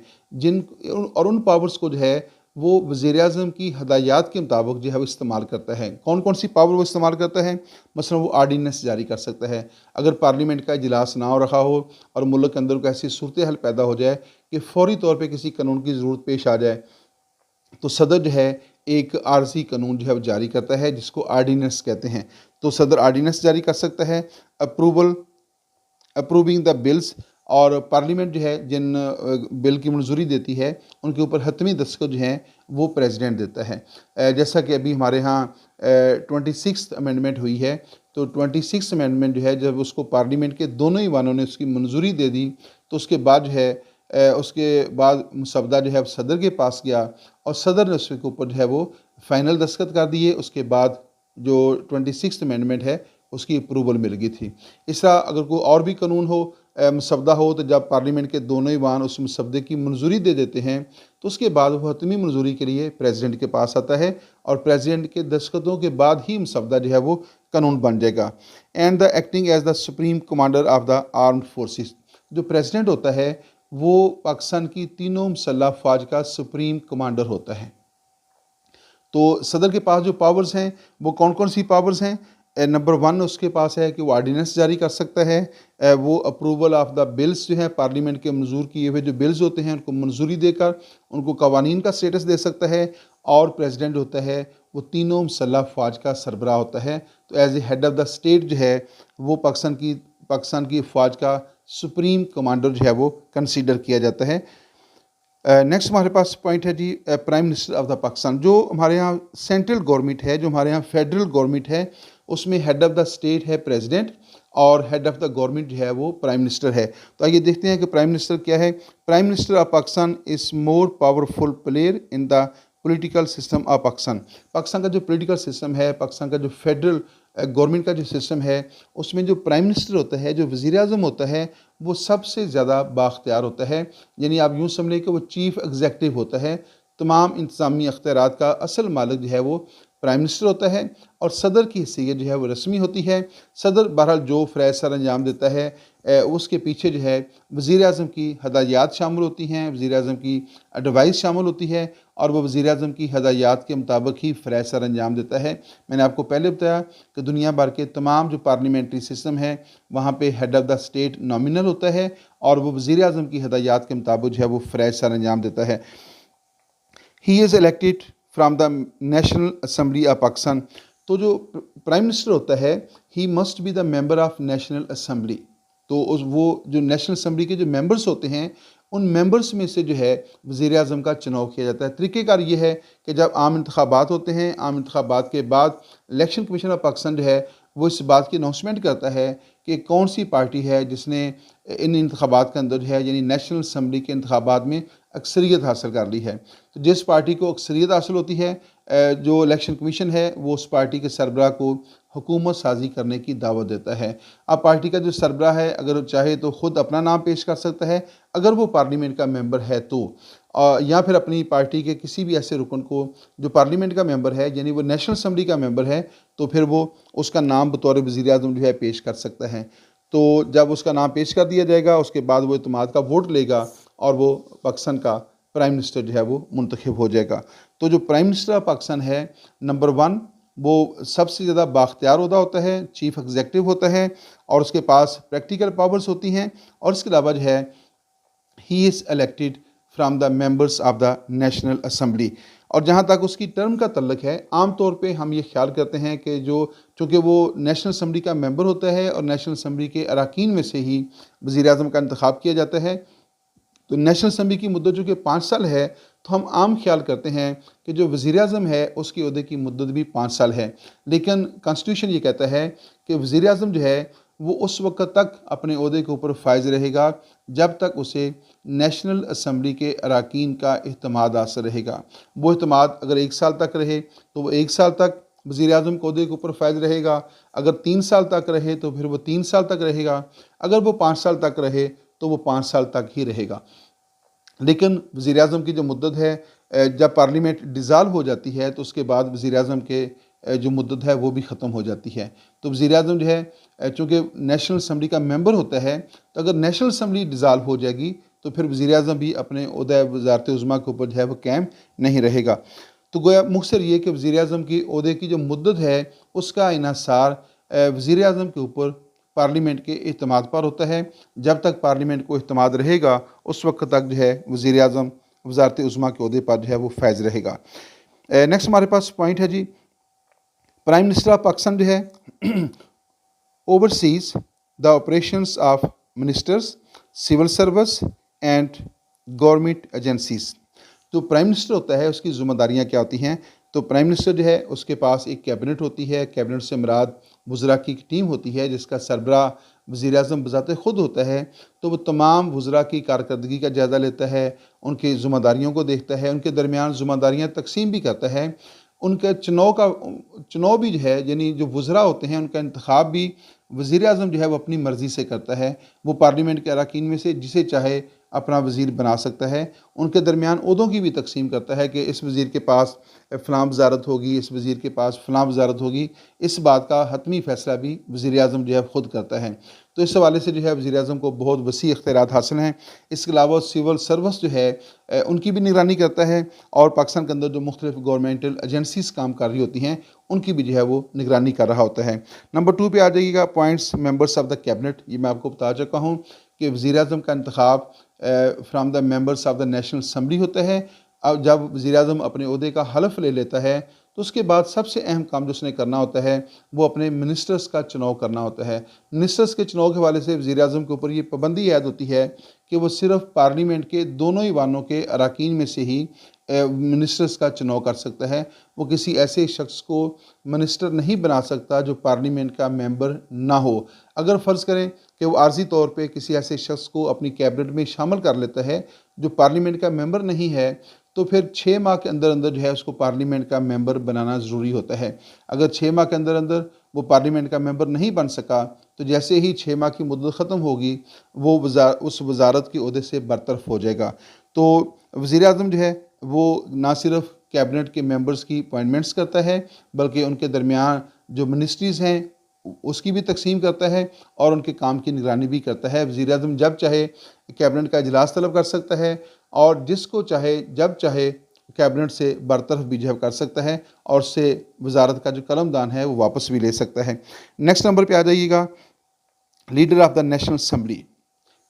और उन पावर्स को जो है वो वज़ीर-ए-आज़म की हदायत के मुताबिक जो है वो इस्तेमाल करता है। कौन कौन सी पावर वो इस्तेमाल करता है? मसलन वो आर्डीनेंस जारी कर सकता है। अगर पार्लियामेंट का इजलास ना हो रखा हो और मुल्क के अंदर कोई ऐसी सूरत हाल पैदा हो जाए कि फ़ौरी तौर पर किसी कानून की ज़रूरत पेश आ जाए, तो सदर जो है एक आर्जी कानून जो है वो जारी करता है, जिसको आर्डीनेंस कहते हैं। तो सदर आर्डीनेंस जारी कर सकता है, अप्रूविंग द बिल्स, और पार्लियामेंट जो है जिन बिल की मंजूरी देती है उनके ऊपर हतमी दस्तखत जो हैं वो प्रेसिडेंट देता है। जैसा कि अभी हमारे यहाँ 26th अमेंडमेंट हुई है, तो 26th अमेंडमेंट जो है जब उसको पार्लियामेंट के दोनों ईवानों ने उसकी मंजूरी दे दी, तो उसके बाद जो है उसके बाद मुसवदा जो है सदर के पास गया, और सदर ने उसके ऊपर जो है वो फाइनल दस्तखत कर दिए। उसके बाद जो 26th अमेंडमेंट है उसकी अप्रूवल मिल गई थी। इस तरह अगर कोई और भी कानून हो, मसवदा हो, तो जब पार्लियामेंट के दोनों ईवान उस मसवदे की मंजूरी दे देते हैं, तो उसके बाद वो हतमी मंजूरी के लिए प्रेसिडेंट के पास आता है, और प्रेसिडेंट के दस्तखतों के बाद ही मसवदा जो है वो कानून बन जाएगा। And the acting as the supreme commander of the armed forces. जो प्रेसिडेंट होता है वो पाकिस्तान की तीनों मुसल्लह फ़ौज का सुप्रीम कमांडर होता है। तो सदर के पास जो पावर्स हैं वो कौन कौन सी पावर्स हैं? नंबर 1 उसके पास है कि वो आर्डीनेंस जारी कर सकता है, वो अप्रूवल ऑफ द बिल्स जो है पार्लियामेंट के मंजूर किए हुए जो बिल्स होते हैं उनको मंजूरी देकर उनको कवानीन का स्टेटस दे सकता है, और प्रेसिडेंट होता है वो तीनों मुसल्लह फ़ौज का सरबराह होता है। तो as a head of the state जो है वो पाकिस्तान की फ़ौज का सुप्रीम कमांडर जो है वो कंसीडर किया जाता है। नेक्स्ट हमारे पास पॉइंट है जी prime minister of the Pakistan. जो हमारे यहाँ सेंट्रल गवर्नमेंट है, जो हमारे यहाँ फेडरल गवर्नमेंट है, उसमें हेड ऑफ़ द स्टेट है प्रेसिडेंट और हेड ऑफ़ द गवर्नमेंट जो है वो प्राइम मिनिस्टर है। तो आइए देखते हैं कि प्राइम मिनिस्टर क्या है। Prime minister of Pakistan is more powerful player in the political system of Pakistan. Pakistan का जो पॉलिटिकल सिस्टम है, पाकिस्तान का जो फेडरल गवर्नमेंट का जो सिस्टम है, उसमें जो प्राइम मिनिस्टर होता है, जो वज़ीर आज़म होता है, वो सबसे ज़्यादा बाख्तियार होता है। यानी आप यूँ समझ लें कि वो चीफ़ एग्जेक्टिव होता है। तमाम इंतज़ामी अख्तियारात का असल मालिक जो है वो प्राइम मिनिस्टर होता है और सदर की हैसियत जो है वो रस्मी होती है। सदर बहरहाल जो फ़ैसला सर अंजाम देता है उसके पीछे जो है वज़ीर आज़म की हदायत शामिल होती हैं, वज़ीर आज़म की एडवाइस शामिल होती है और वह वज़ीर आज़म की हदायत के मुताबिक ही फ़ैसला सर अंजाम देता है। मैंने आपको पहले बताया कि दुनिया भर के तमाम जो पार्लियामेंट्री सिस्टम है वहाँ पे head of the state nominal होता है और वो वज़ीर आज़म की हदायत के मुताबिक जो है वो फ़ैसला सर अंजाम देता है। He is elected from the national assembly of Pakistan. तो जो प्राइम मिनिस्टर होता है he must be the member of national assembly. तो वो जो नेशनल असम्बली के जो मेंबर्स होते हैं उन मेंबर्स में से जो है वज़ीर आज़म का चुनाव किया जाता है। तरीक़ेकार ये है कि जब आम इंतखाबात होते हैं, आम इंतखाबात के बाद इलेक्शन कमीशन ऑफ पाकिस्तान जो है वो इस बात की अनाउंसमेंट करता है कि कौन सी पार्टी है जिसने इन इंतखाबात के अंदर जो है यानी नेशनल असम्बली के इंतखाबात में अक्सरियत हासिल कर ली है। तो जिस पार्टी को अक्सरियत हासिल होती है जो इलेक्शन कमीशन है वो उस पार्टी के सरबराह को हुकूमत साजी करने की दावत देता है। अब पार्टी का जो सरबराह है अगर वो चाहे तो ख़ुद अपना नाम पेश कर सकता है अगर वो पार्लियामेंट का मेंबर है तो, या फिर अपनी पार्टी के किसी भी ऐसे रुकन को जो पार्लियामेंट का मेंबर है यानी वो नेशनल असम्बली का मेंबर है तो फिर वो उसका नाम बतौर वज़ीर आज़म जो है पेश कर सकता है। तो जब उसका नाम पेश कर दिया जाएगा उसके बाद वो इत्मीनान का वोट लेगा और वो पाकिस्तान का प्राइम मिनिस्टर जो है वो मुंतखब हो जाएगा। तो जो प्राइम मिनिस्टर ऑफ पाकिस्तान है नंबर 1 वो सबसे ज़्यादा बाख्तियार ओहदा होता है, चीफ़ एग्जेक्टिव होता है और उसके पास प्रैक्टिकल पावर्स होती हैं और इसके अलावा जो है he is elected from the members of the national assembly. और जहाँ तक उसकी टर्म का तल्लक है आम तौर पे हम ये ख्याल करते हैं कि चूँकि वो नेशनल असम्बली का मेंबर होता है और नेशनल असम्बली के अरकान में से ही वज़ीर आज़म का इंतखाब किया जाता है, तो नेशनल असम्बली की मुद्दत जो कि 5 साल है तो हम आम ख्याल करते हैं कि जो वज़ीर आज़म है उसकी ओहदे की मुद्दत भी 5 साल है। लेकिन कॉन्स्टिट्यूशन ये कहता है कि वज़ीर आज़म जो है वो उस वक्त तक अपने ओहदे के ऊपर फायज रहेगा जब तक उसे नेशनल असम्बली के अरकान का इत्मीनान हासिल रहेगा। वो इत्मीनान अगर 1 साल तक रहे तो वो 1 साल तक वज़ीर आज़म के ओहदे के ऊपर फायज रहेगा, अगर 3 साल तक रहे तो फिर वो 3 साल तक रहेगा, अगर वो 5 साल तक रहे तो वो 5 साल तक ही रहेगा। लेकिन वज़ीर आज़म की जो मुद्दत है जब पार्लियामेंट डिज़ाल्व हो जाती है तो उसके बाद वज़ीर आज़म के जो मुद्दत है वो भी ख़त्म हो जाती है। तो वज़ीर आज़म जो है चूँकि नेशनल असम्बली का मेंबर होता है तो अगर नेशनल असम्बली डिज़ाल्व हो जाएगी तो फिर वज़ीर आज़म भी अपने ओहदा वज़ारत उज़्मा के ऊपर जो है वो कायम नहीं रहेगा। तो गोया मुख्तसर ये कि वज़ीर आज़म की ओहदे की जो मुद्दत है उसका इन्हिसार वज़ीर आज़म के ऊपर पार्लियामेंट के इत्मीनान पर होता है। जब तक पार्लियामेंट को इत्मीनान रहेगा उस वक्त तक जो है वज़ीर आज़म वज़ारत उज़्मा के ओहदे पर जो है वो फैज़ रहेगा। नेक्स्ट हमारे पास पॉइंट है जी प्राइम मिनिस्टर ऑफ पाकिस्तान जो है overseas the operations of ministers, civil service and government agencies. तो प्राइम मिनिस्टर होता है उसकी ज़िम्मेदारियाँ क्या होती हैं। तो प्राइम मिनिस्टर जो है उसके पास एक कैबिनेट होती है, कैबिनेट से मुराद वज़रा की टीम होती है जिसका सरबराह वज़ीर आज़म बज़ाते ख़ुद होता है। तो वो तमाम वज़रा की कारकर्दगी का जायज़ा लेता है, उनकी ज़िम्मेदारियों को देखता है, उनके दरमियान ज़िम्मेदारियाँ तकसीम भी करता है। उनके चुनाव भी जो है यानी जो वज़रा होते हैं उनका इंतखाब भी वज़ीर आज़म जो है वो अपनी मर्ज़ी से करता है। वो पार्लियामेंट के अरकान में से जिसे चाहे अपना वज़ीर बना सकता है। उनके दरमियान ओहदों की भी तकसीम करता है कि इस वज़ीर के पास फ़लाँ वज़ारत होगी, इस वज़ीर के पास फ़लाँ वज़ारत होगी। इस बात का हतमी फ़ैसला भी वज़ीर आज़म जो है ख़ुद करता है। तो इस हवाले से जो है वज़ीर आज़म को बहुत वसी इख्तियारात हासिल हैं। इसके अलावा सिविल सर्विस जो है उनकी भी निगरानी करता है और पाकिस्तान के अंदर जो मुख्तलिफ गवर्नमेंटल एजेंसीज़ काम कर रही होती हैं उनकी भी जो है वो निगरानी कर रहा होता है। नंबर 2 पे आ जाइएगा points members of the cabinet. ये मैं आपको बता चुका हूँ कि वज़ीर आज़म का इंतखाब from the members of the national assembly होता है अब जब वज़ीर-ए-आज़म अपने ओहदे का हलफ़ ले लेता है तो उसके बाद सबसे अहम काम जो उसने करना होता है वो अपने मिनिस्टर्स का चुनाव करना होता है। मिनिस्टर्स के चुनाव के हवाले से वज़ीर-ए-आज़म के ऊपर ये पाबंदी ऐद होती है कि वो सिर्फ़ पार्लियामेंट के दोनों ईवानों के अरकान में से ही मिनिस्टर्स का चुनाव कर सकता है। वो किसी ऐसे शख्स को मिनिस्टर नहीं बना सकता जो पार्लियामेंट का मेंबर ना हो। अगर फ़र्ज़ करें कि वो आर्ज़ी तौर पे किसी ऐसे शख्स को अपनी कैबिनेट में शामिल कर लेता है जो पार्लियामेंट का मेंबर नहीं है, तो फिर 6 माह के अंदर अंदर जो है उसको पार्लियामेंट का मेंबर बनाना ज़रूरी होता है। अगर 6 माह के अंदर अंदर वो पार्लियामेंट का मेंबर नहीं बन सका, तो जैसे ही 6 माह की मुद्दत ख़त्म होगी वो उस वज़ारत के ओहदे से बरतरफ हो जाएगा। तो वज़ीर-ए-आज़म जो है वो ना सिर्फ कैबिनेट के मेंबर्स की अपॉइंटमेंट्स करता है, बल्कि उनके दरमियान जो मिनिस्ट्रीज़ हैं उसकी भी तकसीम करता है और उनके काम की निगरानी भी करता है। वज़ीर-ए-आज़म जब चाहे कैबिनेट का इजलास तलब कर सकता है और जिसको चाहे जब चाहे कैबिनेट से बरतरफ भी जो है कर सकता है और उससे वज़ारत का जो कलमदान है वो वापस भी ले सकता है। नेक्स्ट नंबर पे आ जाइएगा, leader of the national assembly.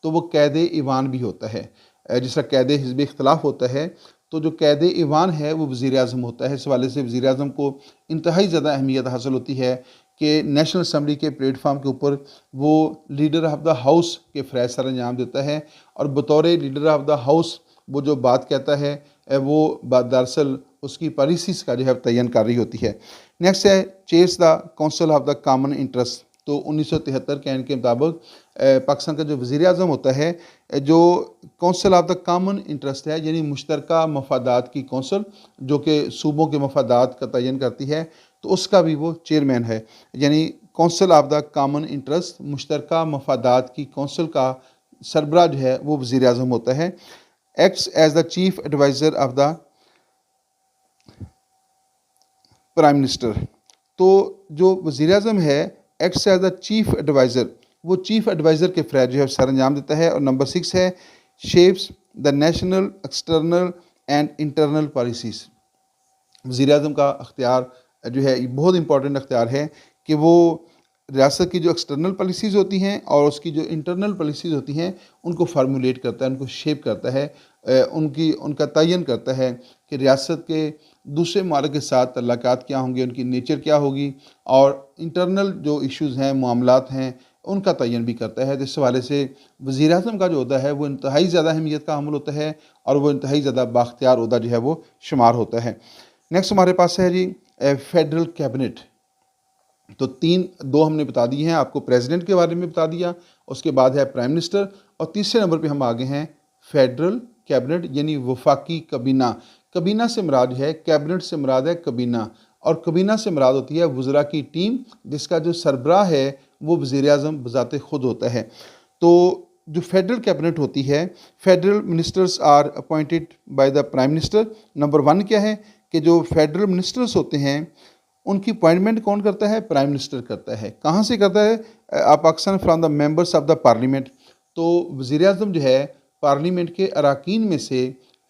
तो वो कैदे ईवान भी होता है। जिस तरह कैदे हिज़्ब इख्तिलाफ होता है, तो जो कैदे ईवान है वो वज़ीर-ए-आज़म होता है। इस हवाले से वज़ीर-ए-आज़म को इंतहाई ज़्यादा अहमियत हासिल होती है कि नेशनल असम्बली के प्लेटफार्म के ऊपर वो लीडर ऑफ़ द हाउस के फ़रज़ सर अंजाम देता है और बतौर लीडर ऑफ़ द हाउस वो जो बात कहता है वो बात दरअसल उसकी पॉलिसीज़ का जो है तयन कर रही होती है। नेक्स्ट है chairs the council of the common interest. तो 1973 के आइन के मुताबिक पाकिस्तान का जो वज़ीर-ए-आज़म होता है, जो council of the common interest है, यानी मुश्तरका मफादात की कौंसल जो कि सूबों के मफादात का तयन करती है, तो उसका भी वो चेयरमैन है। यानी council of the common interest, मुश्तरका मफादात की कौंसल का सरबराह जो है वो वज़ीर-ए-आज़म होता है। Acts as the chief adviser of the prime minister. तो जो वज़ीर-ए-आज़म है acts as the chief adviser, वो चीफ एडवाइज़र के फ़रज़ जो है सर अंजाम देता है। और नंबर 6 है shapes the national external and internal policies. वज़ीर-ए-आज़म का अख्तियार जो है ये बहुत इंपॉर्टेंट अख्तियार है कि वो रियासत की जो एक्सटर्नल पॉलिसीज़ होती हैं और उसकी जो इंटरनल पॉलिसीज़ होती हैं उनको फार्मूलेट करता है, उनको शेप करता है, उनका तयन करता है कि रियासत के दूसरे ममालिक के साथ तल्लुकात क्या होंगे, उनकी नेचर क्या होगी और इंटरनल जो इश्यूज़ हैं, मामलात हैं, उनका तयन भी करता है। तो इस हवाले से वज़ीर-ए-आज़म का जो ओहदा है वो इंतहाई ज़्यादा अहमियत का हामिल होता है और वो इंतहाई ज़्यादा बाख्तियार ओहदा जो है वो शुमार होता है। नेक्स्ट हमारे पास है जी फेडरल कैबिनेट। तो 2 हमने बता दिए हैं, आपको प्रेसिडेंट के बारे में बता दिया, उसके बाद है प्राइम मिनिस्टर और तीसरे नंबर पे हम आगे हैं फेडरल कैबिनेट यानी वफाकी कबीना। कबीना से मुराद है, कैबिनेट से मुराद है कबीना और कबीना से मुराद होती है वज़रा की टीम जिसका जो सरबराह है वो वज़ीर-ए-आज़म बज़ाते ख़ुद होता है। तो जो फेडरल कैबिनेट होती है, federal ministers are appointed by the prime minister. Number 1 क्या है कि जो फेडरल मिनिस्टर्स होते हैं उनकी अपॉइंटमेंट कौन करता है? प्राइम मिनिस्टर करता है। कहाँ से करता है? Pakistan from the members of the parliament. तो वज़ीर-ए-आज़म जो है पार्लियामेंट के अरकान में से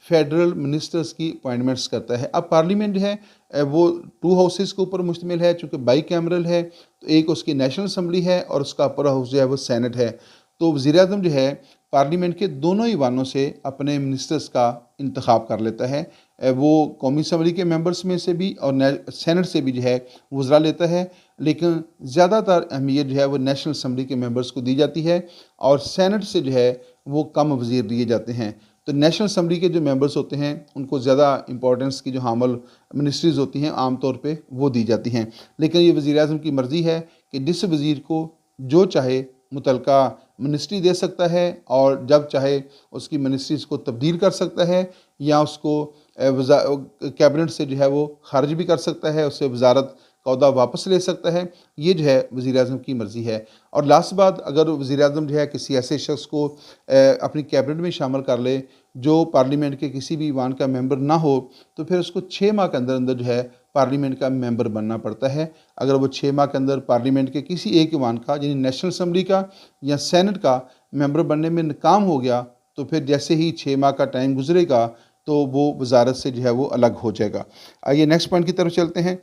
फेडरल मिनिस्टर्स की अपॉइंटमेंट्स करता है। अब पार्लियामेंट जो है वो 2 हाउसेस के ऊपर मुश्तमिल है, चूँकि बाई कैमरल है, तो एक उसकी नेशनल असम्बली है और उसका अपर हाउस जो है वो सेनेट है। तो वज़ीर-ए-आज़म जो है पार्लियामेंट के दोनों ईवानों से अपने मिनिस्टर्स का इंतखाब कर लेता है। वो कौमी असम्बली के मेंबर्स में से भी और सेनेट से भी जो है वज़रा लेता है, लेकिन ज़्यादातर अहमियत जो है वो नेशनल असम्बली के मेंबर्स को दी जाती है और सेनेट से जो है वो कम वज़ीर दिए जाते हैं। तो नेशनल असम्बली के जो मेंबर्स होते हैं उनको ज़्यादा इंपॉर्टेंस की जो हामिल मिनिस्ट्रीज़ होती हैं आम तौर पे वो दी जाती हैं। लेकिन ये वज़ीर-ए-आज़म की मर्ज़ी है कि जिस वज़ीर को जो चाहे मुतलका मिनिस्ट्री दे सकता है और जब चाहे उसकी मिनिस्ट्रीज़ को तब्दील कर सकता है या उसको कैबिनेट से जो है वो खारिज भी कर सकता है, उससे वज़ारत का ओहदा वापस ले सकता है। ये जो है वज़ीर-ए-आज़म की मर्ज़ी है। और लास्ट बात, अगर वज़ीर-ए-आज़म जो है किसी ऐसे शख्स को अपनी कैबिनेट में शामिल कर ले जो पार्लियामेंट के किसी भी ईवान का मेंबर ना हो, तो फिर उसको 6 माह के अंदर अंदर जो है पार्लियामेंट का मेंबर बनना पड़ता है। अगर वो 6 माह के अंदर पार्लियामेंट के किसी एक ईवान का यानी नेशनल असम्बली का या सेनेट का मेंबर बनने में नाकाम हो गया, तो फिर जैसे ही 6 माह का टाइम गुजरेगा तो वो वज़ारत से जो है वो अलग हो जाएगा। आइए नेक्स्ट पॉइंट की तरफ चलते हैं।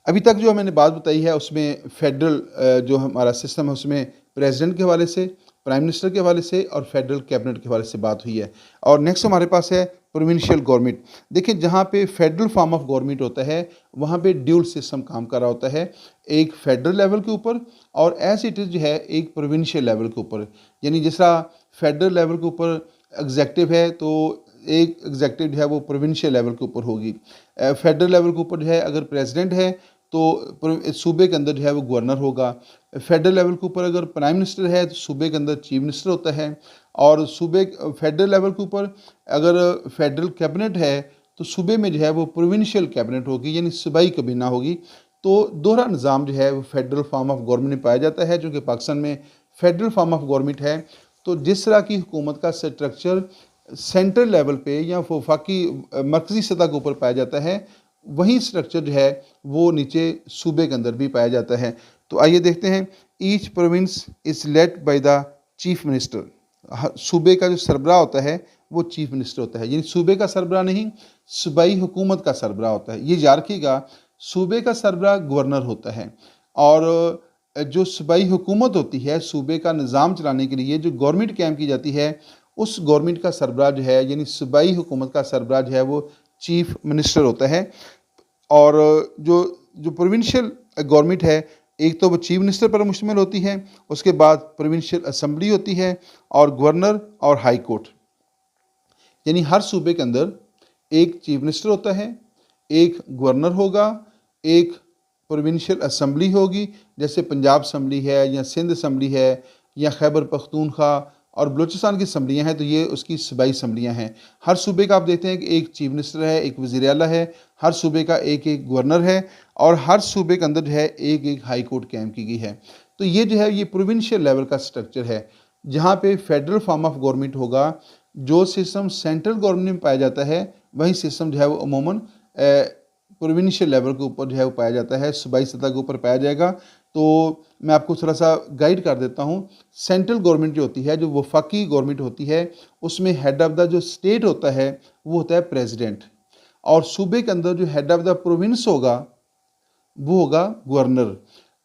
अभी तक जो मैंने बात बताई है उसमें फेडरल जो हमारा सिस्टम है उसमें प्रेसिडेंट के हवाले से, प्राइम मिनिस्टर के हवाले से और फेडरल कैबिनेट के हवाले से बात हुई है। और नेक्स्ट हमारे पास है प्रोविंशियल गवर्नमेंट। देखिए जहाँ पे फेडरल फॉर्म ऑफ गवर्नमेंट होता है वहाँ पे ड्यूल सिस्टम काम कर रहा होता है, एक फेडरल लेवल के ऊपर और एज इट इज़ जो है एक प्रोविंशियल लेवल के ऊपर। यानी जिस तरह फेडरल लेवल के ऊपर एग्जेक्टिव है तो एक एग्जेक्टिव जो है वो प्रोविंशियल लेवल के ऊपर होगी। फेडरल लेवल के ऊपर जो है अगर प्रेसिडेंट है तो सूबे के अंदर जो है वो गवर्नर होगा। फेडरल लेवल के ऊपर अगर प्राइम मिनिस्टर है तो सूबे के अंदर चीफ मिनिस्टर होता है। और सूबे फेडरल लेवल के ऊपर अगर फेडरल कैबिनेट है तो सूबे में जो है वो प्रोविंशियल कैबिनेट होगी, यानी सूबाई कबीना होगी। तो दोहरा निज़ाम जो है वो फेडरल फॉर्म ऑफ गवर्नमेंट में पाया जाता है, जो कि पाकिस्तान में फेडरल फॉर्म ऑफ गवर्नमेंट है। तो जिस तरह की हुकूमत का स्ट्रक्चर सेंट्रल लेवल पे या वफाकी मरकज़ी सतह के ऊपर पाया जाता है, वही स्ट्रक्चर जो है वो नीचे सूबे के अंदर भी पाया जाता है। तो आइए देखते हैं, each province is led by the chief minister. सूबे का जो सरबराह होता है वो चीफ मिनिस्टर होता है, यानी सूबे का सरबराह नहीं, सूबाई हुकूमत का सरबराह होता है। ये याद रखिएगा, सूबे का सरबराह गवर्नर होता है और जो सूबाई हुकूमत होती है, सूबे का निज़ाम चलाने के लिए जो गवर्नमेंट कायम की जाती है, उस गवर्नमेंट का सरबराह जो है यानी सूबाई हुकूमत का सरबराह जो है वो चीफ मिनिस्टर होता है। और जो जो प्रोविंशियल गवर्नमेंट है, एक तो वो चीफ मिनिस्टर पर मुश्तमिल होती है, उसके बाद प्रोविंशियल असम्बली होती है और गवर्नर और हाई कोर्ट। यानी हर सूबे के अंदर एक चीफ मिनिस्टर होता है, एक गवर्नर होगा, एक प्रोविंशियल असम्बली होगी, जैसे पंजाब असम्बली है या सिंध असम्बली है या खैबर पख्तूनख्वा और बलूचिस्तान की असम्बलियाँ हैं, तो ये उसकी सूबाई असम्बलियाँ हैं। हर सूबे का आप देखते हैं कि एक चीफ मिनिस्टर है, एक वज़ीर आला है, हर सूबे का एक एक गवर्नर है और हर सूबे के अंदर जो है एक एक हाई कोर्ट कायम की गई है। तो ये जो है ये प्रोविंशियल लेवल का स्ट्रक्चर है, जहाँ पे फेडरल फॉर्म ऑफ गवर्नमेंट होगा। जो सिस्टम सेंट्रल गवर्नमेंट में पाया जाता है वही सिस्टम जो है वो अमूमन प्रोविंशियल लेवल के ऊपर जो है वो पाया जाता है, सूबाई सतह के ऊपर पाया जाएगा। तो मैं आपको थोड़ा सा गाइड कर देता हूँ। सेंट्रल गवर्नमेंट जो होती है, जो वफाकी गवर्नमेंट होती है, उसमें हेड ऑफ़ द जो स्टेट होता है वो होता है प्रेसिडेंट, और सूबे के अंदर जो हेड ऑफ़ द प्रोविंस होगा वो होगा गवर्नर।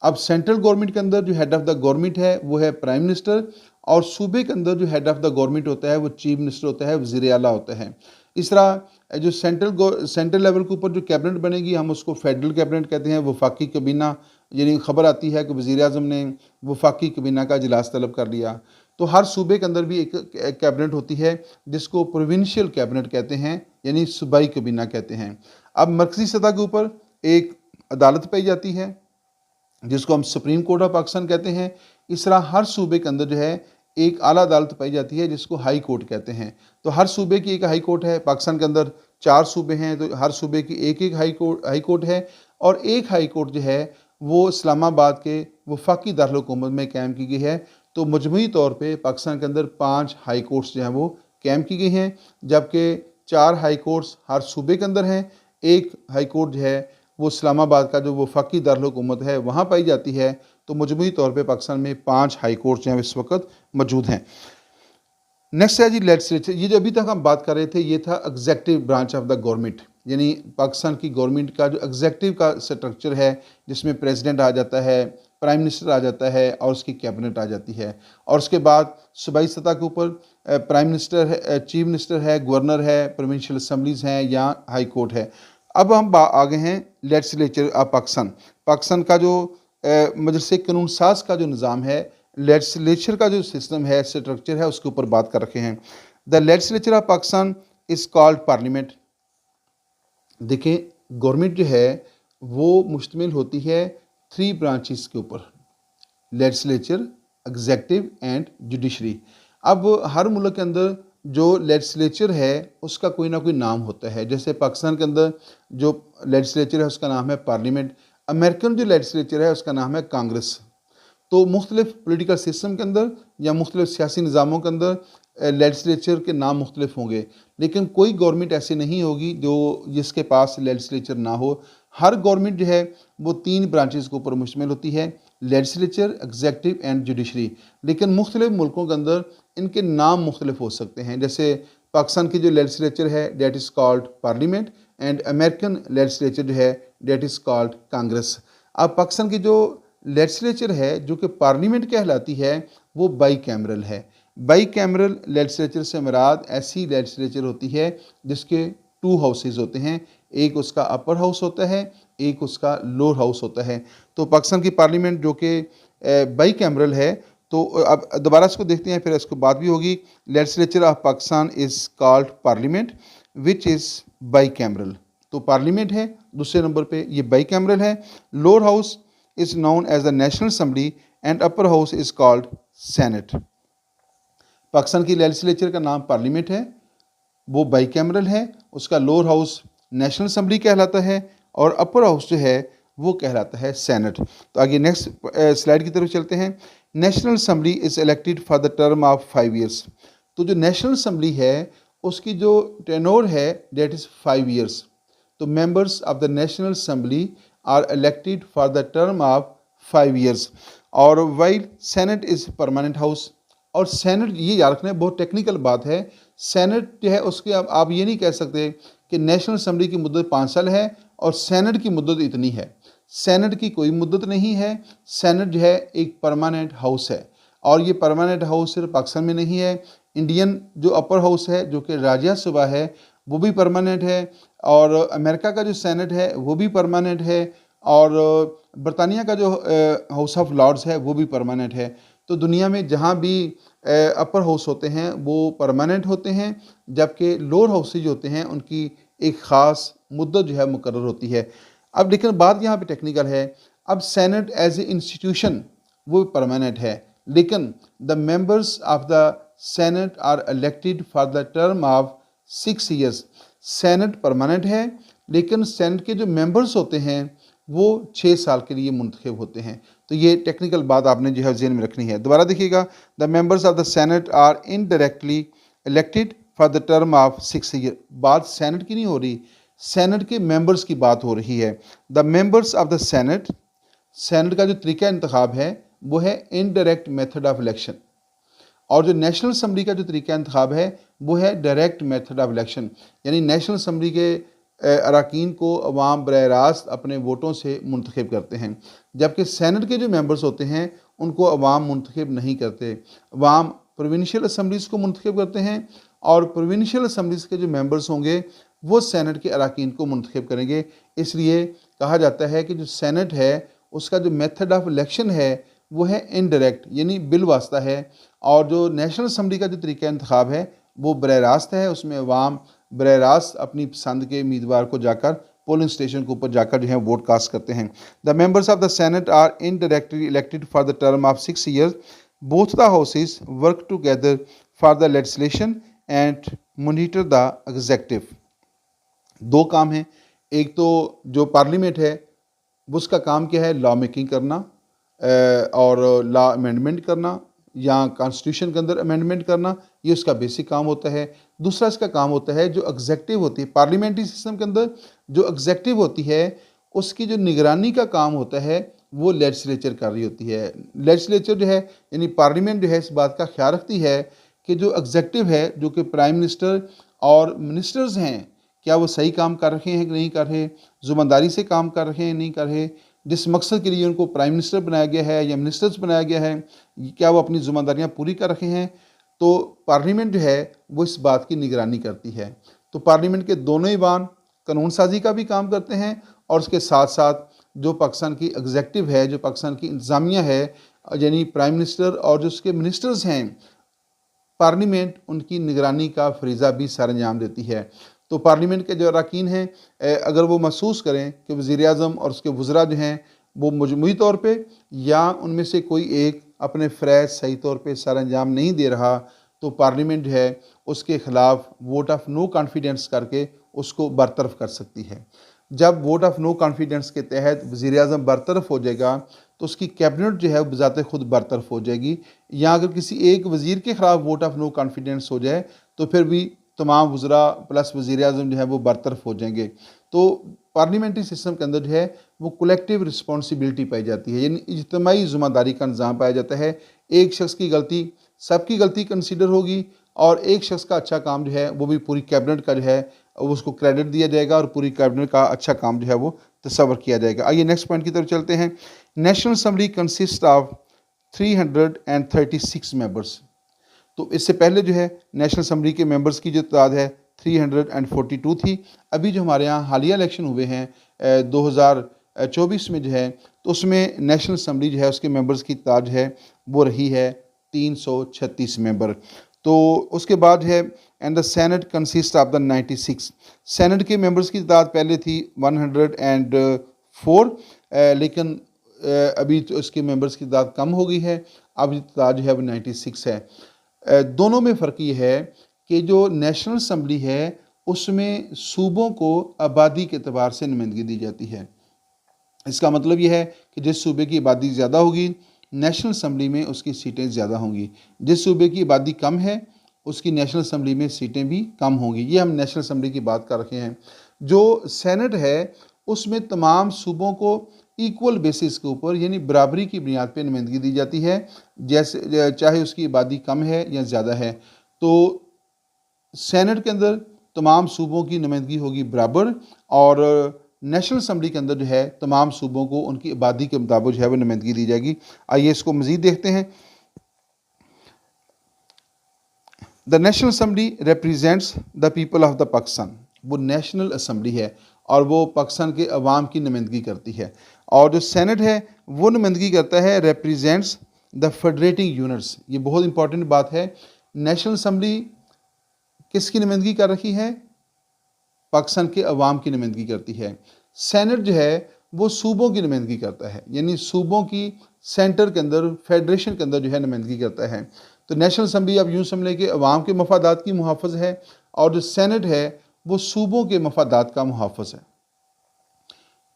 अब सेंट्रल गवर्नमेंट के अंदर जो हेड ऑफ़ द गवर्नमेंट है वो है प्राइम मिनिस्टर, और सूबे के अंदर जो हेड ऑफ़ द गवर्नमेंट होता है वो चीफ मिनिस्टर होता है, वज़ीर आला होता है। इस तरह जो सेंट्रल लेवल के ऊपर जो कैबिनेट बनेगी हम उसको फेडरल कैबिनेट कहते हैं। वफाकी कबीना, यानी खबर आती है कि वज़ीर आज़म ने वफाकी कबीना का इजलास तलब कर लिया। तो हर सूबे के अंदर भी एक कैबिनेट होती है जिसको प्रोविंशियल कैबिनेट कहते हैं, यानी सूबाई कबीना कहते हैं। अब मरकज़ी सतह के ऊपर एक अदालत पाई जाती है जिसको हम सुप्रीम कोर्ट ऑफ पाकिस्तान कहते हैं। इस तरह हर सूबे के अंदर जो है एक आला अदालत पाई जाती है जिसको हाई कोर्ट कहते हैं। तो हर सूबे की एक हाई कोर्ट है। पाकिस्तान के अंदर 4 सूबे हैं तो हर सूबे की एक एक हाई कोर्ट है, और एक हाई कोर्ट जो है वो इस्लामाबाद के वफाकी दारुल-हुकूमत में कायम की गई है। तो मजमूई तौर पे पाकिस्तान के अंदर 5 हाई कोर्ट्स जो हैं वो कायम की गई हैं, जबकि 4 हाई कोर्ट्स हर सूबे के अंदर हैं। एक हाई कोर्ट जो है वो इस्लामाबाद का जो वफाकी दारुल-हुकूमत है वहाँ पाई जाती है। तो मजमूई तौर पे पाकिस्तान में 5 हाई कोर्ट्स जो हैं इस वक्त मौजूद हैं। नेक्स्ट है जी लेजिस्लेचर। ये जो अभी तक हम बात कर रहे थे ये था executive branch of the government, यानी पाकिस्तान की गवर्नमेंट का जो एग्जेक्टिव का स्ट्रक्चर है, जिसमें प्रेसिडेंट आ जाता है, प्राइम मिनिस्टर आ जाता है और उसकी कैबिनेट आ जाती है। और उसके बाद सूबाई सतह के ऊपर प्राइम मिनिस्टर है, चीफ मिनिस्टर है, गवर्नर है, प्रोविंशियल असम्बलीज़ हैं या हाई कोर्ट है। अब हम आगे हैं लेजिस्लेचर ऑफ पाकिस्तान। पाकिस्तान का जो मजलिस कानून साज का जो निज़ाम है, लेजिस्लेचर का जो सिस्टम है, स्ट्रक्चर है, उसके ऊपर बात कर रखे हैं। The legislature of Pakistan is called parliament. देखें, गवर्नमेंट जो है वो मुश्तमिल होती है 3 ब्रांचेस के ऊपर, लेजिस्लेचर, एग्जेक्टिव एंड जुडिशरी। अब हर मुल्क के अंदर जो लेजिस्लेचर है उसका कोई ना कोई नाम होता है। जैसे पाकिस्तान के अंदर जो लेजिस्लेचर है उसका नाम है पार्लियामेंट। अमेरिकन जो लेजिस्लेचर है उसका नाम है कांग्रेस। तो मुख्तलिफ पोलिटिकल सिस्टम के अंदर या मुख्तलिफ सियासी निज़ामों के अंदर लेजिस्लेचर के नाम मुख्तलिफ होंगे, लेकिन कोई गवर्नमेंट ऐसी नहीं होगी जो जिसके पास लेजिस्लेचर ना हो। हर गवर्नमेंट जो है वो 3 ब्रांचेस के ऊपर मुश्तमिल होती है, लेजिस्लेचर, एग्जेक्टिव एंड जुडिशरी। लेकिन मुख्तलिफ मुल्कों के अंदर इनके नाम मुख्तलिफ हो सकते हैं। जैसे पाकिस्तान की जो लेजिस्लेचर है that is called parliament, and American legislature जो है डेट इज़ कॉल्ड कांग्रेस। अब पाकिस्तान की जो लेजिस्लेचर है जो कि पार्लियामेंट कहलाती है वो बाई कैमरल है। बाई कैमरल लेजिस्लेचर से मुराद ऐसी लेजिस्लेचर होती है जिसके 2 हाउसेज होते हैं, एक उसका अपर हाउस होता है, एक उसका लोअर हाउस होता है। तो पाकिस्तान की पार्लियामेंट जो कि बाई कैमरल है, तो अब दोबारा इसको देखते हैं, फिर इसको बात भी होगी। Legislature of Pakistan is called parliament which is bicameral. तो पार्लियामेंट है, दूसरे नंबर पे ये बाई कैमरल है। Lower house is known as the national assembly and upper house is called senate. Pakistan की लेजिस्लेचर का नाम पार्लियामेंट है, वो बाई कैमरल है, उसका लोअर हाउस नेशनल असम्बली कहलाता है और अपर हाउस जो है वो कहलाता है सेनेट। तो आगे नेक्स्ट स्लाइड की तरफ चलते हैं। National assembly is elected for the term of 5 years. तो जो नेशनल असम्बली है उसकी जो टेनोर है डेट इज़ 5 ईयर्स। तो members of the national assembly are elected for the term of 5 years. और while senate is permanent house. और senate, ये याद रखना है, बहुत टेक्निकल बात है, सेनेट जो है उसके आप ये नहीं कह सकते कि नेशनल असम्बली की मुद्दत 5 साल है और सेनेट की मुद्दत इतनी है। सेनेट की कोई मुद्दत नहीं है। सेनेट जो है एक परमानेंट हाउस है और ये परमानेंट हाउस सिर्फ पाकिस्तान में नहीं है, इंडियन जो अपर हाउस है जो कि राज्यसभा है वो भी परमानेंट है, और अमेरिका का जो सेनेट है वो भी परमानेंट है, और बरतानिया का जो हाउस ऑफ लॉर्ड्स है वो भी परमानेंट है। तो दुनिया में जहाँ भी अपर हाउस होते हैं वो परमानेंट होते हैं, जबकि लोअर हाउसेज होते हैं उनकी एक ख़ास मुद्दत जो है मुकर्रर होती है। अब लेकिन बात यहाँ पे टेक्निकल है। अब सेनेट एज ए इंस्टीट्यूशन वो परमानेंट है, लेकिन the members of the senate are elected for the term of 6 years. Senate permanent है, लेकिन सेनेट के जो मेंबर्स होते हैं वो 6 साल के लिए मुंतखब होते हैं। तो ये टेक्निकल बात आपने जो है ज़हन में रखनी है। दोबारा देखिएगा, the members of the senate are indirectly elected for the term of 6 year. बात सेनेट की नहीं हो रही, सेनेट के मेंबर्स की बात हो रही है। The members of the senate, senate का जो तरीका इंतखाब है वो है इनडायरेक्ट मेथड ऑफ इलेक्शन, और जो नेशनल असम्बली का जो तरीका इंतखाब है वो है डायरेक्ट मेथड ऑफ इलेक्शन। यानी नेशनल असम्बली के अरकान को अवाम बरह रास्त अपने वोटों से मुंतखब करते हैं, जबकि सेनेट के जो मेंबर्स होते हैं उनको अवाम मुंतखब नहीं करते। अवाम प्रोविंशियल असम्बलीज़ को मुंतखब करते हैं, और प्रोविंशियल असम्बलीज़ के जो मेंबर्स होंगे वो सेनेट के अरकान को मुंतखब करेंगे। इसलिए कहा जाता है कि जो सेनेट है उसका जो मेथड ऑफ इलेक्शन है वो है इनडायरेक्ट, यानी बिल वास्ता है, और जो नेशनल असम्बली का जो तरीका इंतखाब है वो बरह रास्त है। उसमें अवाम बरह रास्त अपनी पसंद के उम्मीदवार को जाकर पोलिंग स्टेशन के ऊपर जाकर जो है वोट कास्ट करते हैं। The members of the senate are indirectly elected for the term of 6 years. Both the houses work together for the legislation and monitor the executive. 2 काम हैं, एक तो जो पार्लियामेंट है उसका काम क्या है, लॉ मेकिंग करना और लॉ अमेंडमेंट करना या कॉन्स्टिट्यूशन के अंदर अमेंडमेंट करना, ये उसका बेसिक काम होता है। दूसरा इसका काम होता है जो एग्जेक्टिव होती है पार्लियामेंट्री सिस्टम के अंदर, जो एग्जेक्टिव होती है उसकी जो निगरानी का काम होता है वो लेजिस्लेचर कर रही होती है। लेजिस्लेचर जो है यानी पार्लियामेंट जो है इस बात का ख्याल रखती है कि जो एग्जेक्टिव है, जो कि प्राइम मिनिस्टर और मिनिस्टर्स हैं, क्या वो सही काम कर रहे हैं कि नहीं कर रहे, ज़िम्मेदारी से काम कर रहे हैं नहीं कर रहे, जिस मकसद के लिए उनको प्राइम मिनिस्टर बनाया गया है या मिनिस्टर्स बनाया गया है क्या वो अपनी ज़िम्मेदारियाँ पूरी कर रहे हैं। तो पार्लियामेंट जो है वो इस बात की निगरानी करती है। तो पार्लियामेंट के दोनों ईवान कानून साजी का भी काम करते हैं, और उसके साथ साथ जो पाकिस्तान की एग्जेक्टिव है, जो पाकिस्तान की इंतज़ामिया है, यानी प्राइम मिनिस्टर और जो उसके मिनिस्टर्स हैं, पार्लियामेंट उनकी निगरानी का फरीज़ा भी सर अंजाम देती है। तो पार्लियामेंट के जो अरकान हैं अगर वो महसूस करें कि वज़ीर-ए-आज़म और उसके वज़रा जो हैं वो मजमूई तौर पे या उनमें से कोई एक अपने फ़रज़ सही तौर पे सर अंजाम नहीं दे रहा, तो पार्लियामेंट जो है उसके ख़िलाफ़ वोट ऑफ नो कॉन्फिडेंस करके उसको बरतरफ कर सकती है। जब वोट ऑफ नो कॉन्फिडेंस के तहत वज़ीर-ए-आज़म बरतरफ हो जाएगा तो उसकी कैबिनेट जो है वो बज़ाते खुद बरतरफ हो जाएगी, या अगर किसी एक वज़ीर के ख़िलाफ़ वोट ऑफ नो कॉन्फिडेंस हो जाए तो फिर भी तमाम वज़रा प्लस वज़ीर-ए-आज़म जो है वो बरतरफ हो जाएंगे। तो पार्लियामेंट्री सिस्टम के अंदर जो है वो कलेक्टिव रिस्पॉन्सिबिलिटी पाई जाती है, यानी इज्तिमाई ज़िम्मेदारी का निज़ाम पाया जाता है। एक शख्स की गलती सबकी गलती कंसीडर होगी, और एक शख्स का अच्छा काम जो है वो भी पूरी कैबिनेट का जो है उसको क्रेडिट दिया जाएगा, और पूरी कैबिनेट का अच्छा काम जो है वो तस्वर किया जाएगा। आइए नेक्स्ट पॉइंट की तरफ चलते हैं। National assembly consist of 336 members. तो इससे पहले जो है नेशनल असम्बली के मेंबर्स की जो तादाद है 342 थी। अभी जो हमारे यहाँ हालिया इलेक्शन हुए हैं 2024 में जो है, तो उसमें नेशनल असम्बली जो है उसके मेंबर्स की तादाद है वो रही है 336 मेंबर। तो उसके बाद है and the senate consist of the 96। Senate के मेंबर्स की तादाद पहले थी 104, लेकिन अभी तो इसके मेंबर्स की तादाद कम हो गई है, अब ये तादाद जो है वो 96 है। दोनों में फ़र्क ये है कि जो नेशनल असम्बली है उसमें सूबों को आबादी के अतबार से नुमाइंदगी दी जाती है। इसका मतलब ये है कि जिस सूबे की आबादी ज़्यादा होगी नेशनल असम्बली में उसकी सीटें ज़्यादा होंगी, जिस सूबे की आबादी कम है उसकी नेशनल असम्बली में सीटें भी कम होंगी। ये हम नेशनल असम्बली की बात कर रहे हैं। जो सेनेट है उसमें तमाम सूबों को इक्वल बेसिस के ऊपर यानी बराबरी की बुनियाद पर नुमाइंदगी दी जाती है, जैसे चाहे उसकी आबादी कम है या ज़्यादा है। तो सेनेट के अंदर तमाम सूबों की नुमाइंदगी होगी बराबर, और नेशनल असम्बली के अंदर जो है तमाम सूबों को उनकी आबादी के मुताबिक जो है वो नुमाइंदगी दी जाएगी। आइए इसको मज़ीद देखते हैं। The national assembly represents the people of the Pakistan. वो नेशनल असम्बली है और वो पाकिस्तान के अवाम की नुमाइंदगी करती है। और जो सेनेट है वो नुमाइंदगी करता है रिप्रेजेंट्स द फेडरेटिंग यूनिट्स। ये बहुत इंपॉर्टेंट बात है। नेशनल असम्बली किसकी नुमाइंदगी कर रही है? पाकिस्तान के अवाम की नुमाइंदगी करती है। सेनेट जो है वो सूबों की नुमाइंदगी करता है, यानी सूबों की सेंटर के अंदर फेडरेशन के अंदर जो है नुमाइंदगी करता है। तो नेशनल असम्बली आप यूँ समझ लें कि अवाम के मफादात की मुहाफ़िज़ है, और जो सेनेट है वो सूबों के मफादात का मुहाफ़िज़ है।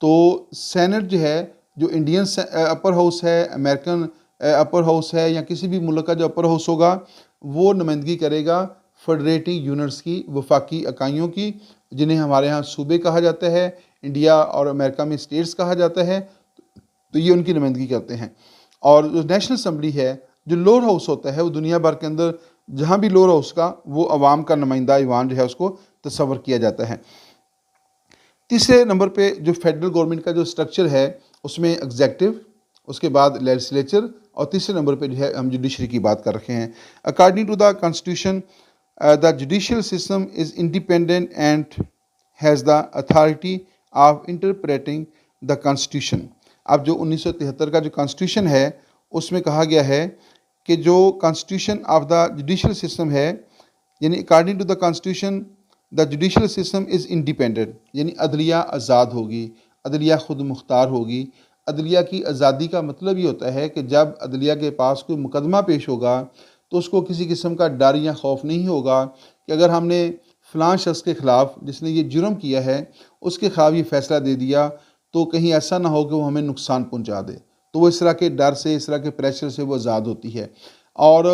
तो सेनेट जो है, जो इंडियन अपर हाउस है, अमेरिकन अपर हाउस है, या किसी भी मुल्क का जो अपर हाउस होगा, वो नुमाइंदगी करेगा फेडरेटिंग यूनिट्स की, वफाकी इकाइयों की, जिन्हें हमारे यहाँ सूबे कहा जाता है, इंडिया और अमेरिका में स्टेट्स कहा जाता है। तो ये उनकी नुमाइंदगी करते हैं। और जो नेशनल असम्बली है, जो लोअर हाउस होता है, वो दुनिया भर के अंदर जहाँ भी लोअर हाउस का वो अवाम का नुमाइंदा ईवान जो है उसको तस्वर किया जाता है। तीसरे नंबर पे जो फेडरल गवर्नमेंट का जो स्ट्रक्चर है उसमें एग्जेक्टिव, उसके बाद लेजिस्लेचर, और तीसरे नंबर पे जो है हम जुडिशरी की बात कर रहे हैं। According to the constitution the judicial system is independent and has the authority of interpreting the constitution. अब जो 1973 का जो कॉन्स्टिट्यूशन है उसमें कहा गया है कि जो constitution of the judicial system है, यानी according to the constitution the judicial system is independent, यानी अदलिया आज़ाद होगी, अदलिया ख़ुद मुख्तार होगी। अदलिया की आज़ादी का मतलब ये होता है कि जब अदलिया के पास कोई मुकदमा पेश होगा तो उसको किसी किस्म का डर या खौफ नहीं होगा कि अगर हमने फ़लाँ शख्स के ख़िलाफ़ जिसने ये जुर्म किया है उसके ख़िलाफ़ ये फ़ैसला दे दिया तो कहीं ऐसा ना हो कि वो हमें नुकसान पहुँचा दे। तो वो इस तरह के डर से, इस तरह के प्रेशर से वो आज़ाद होती है। और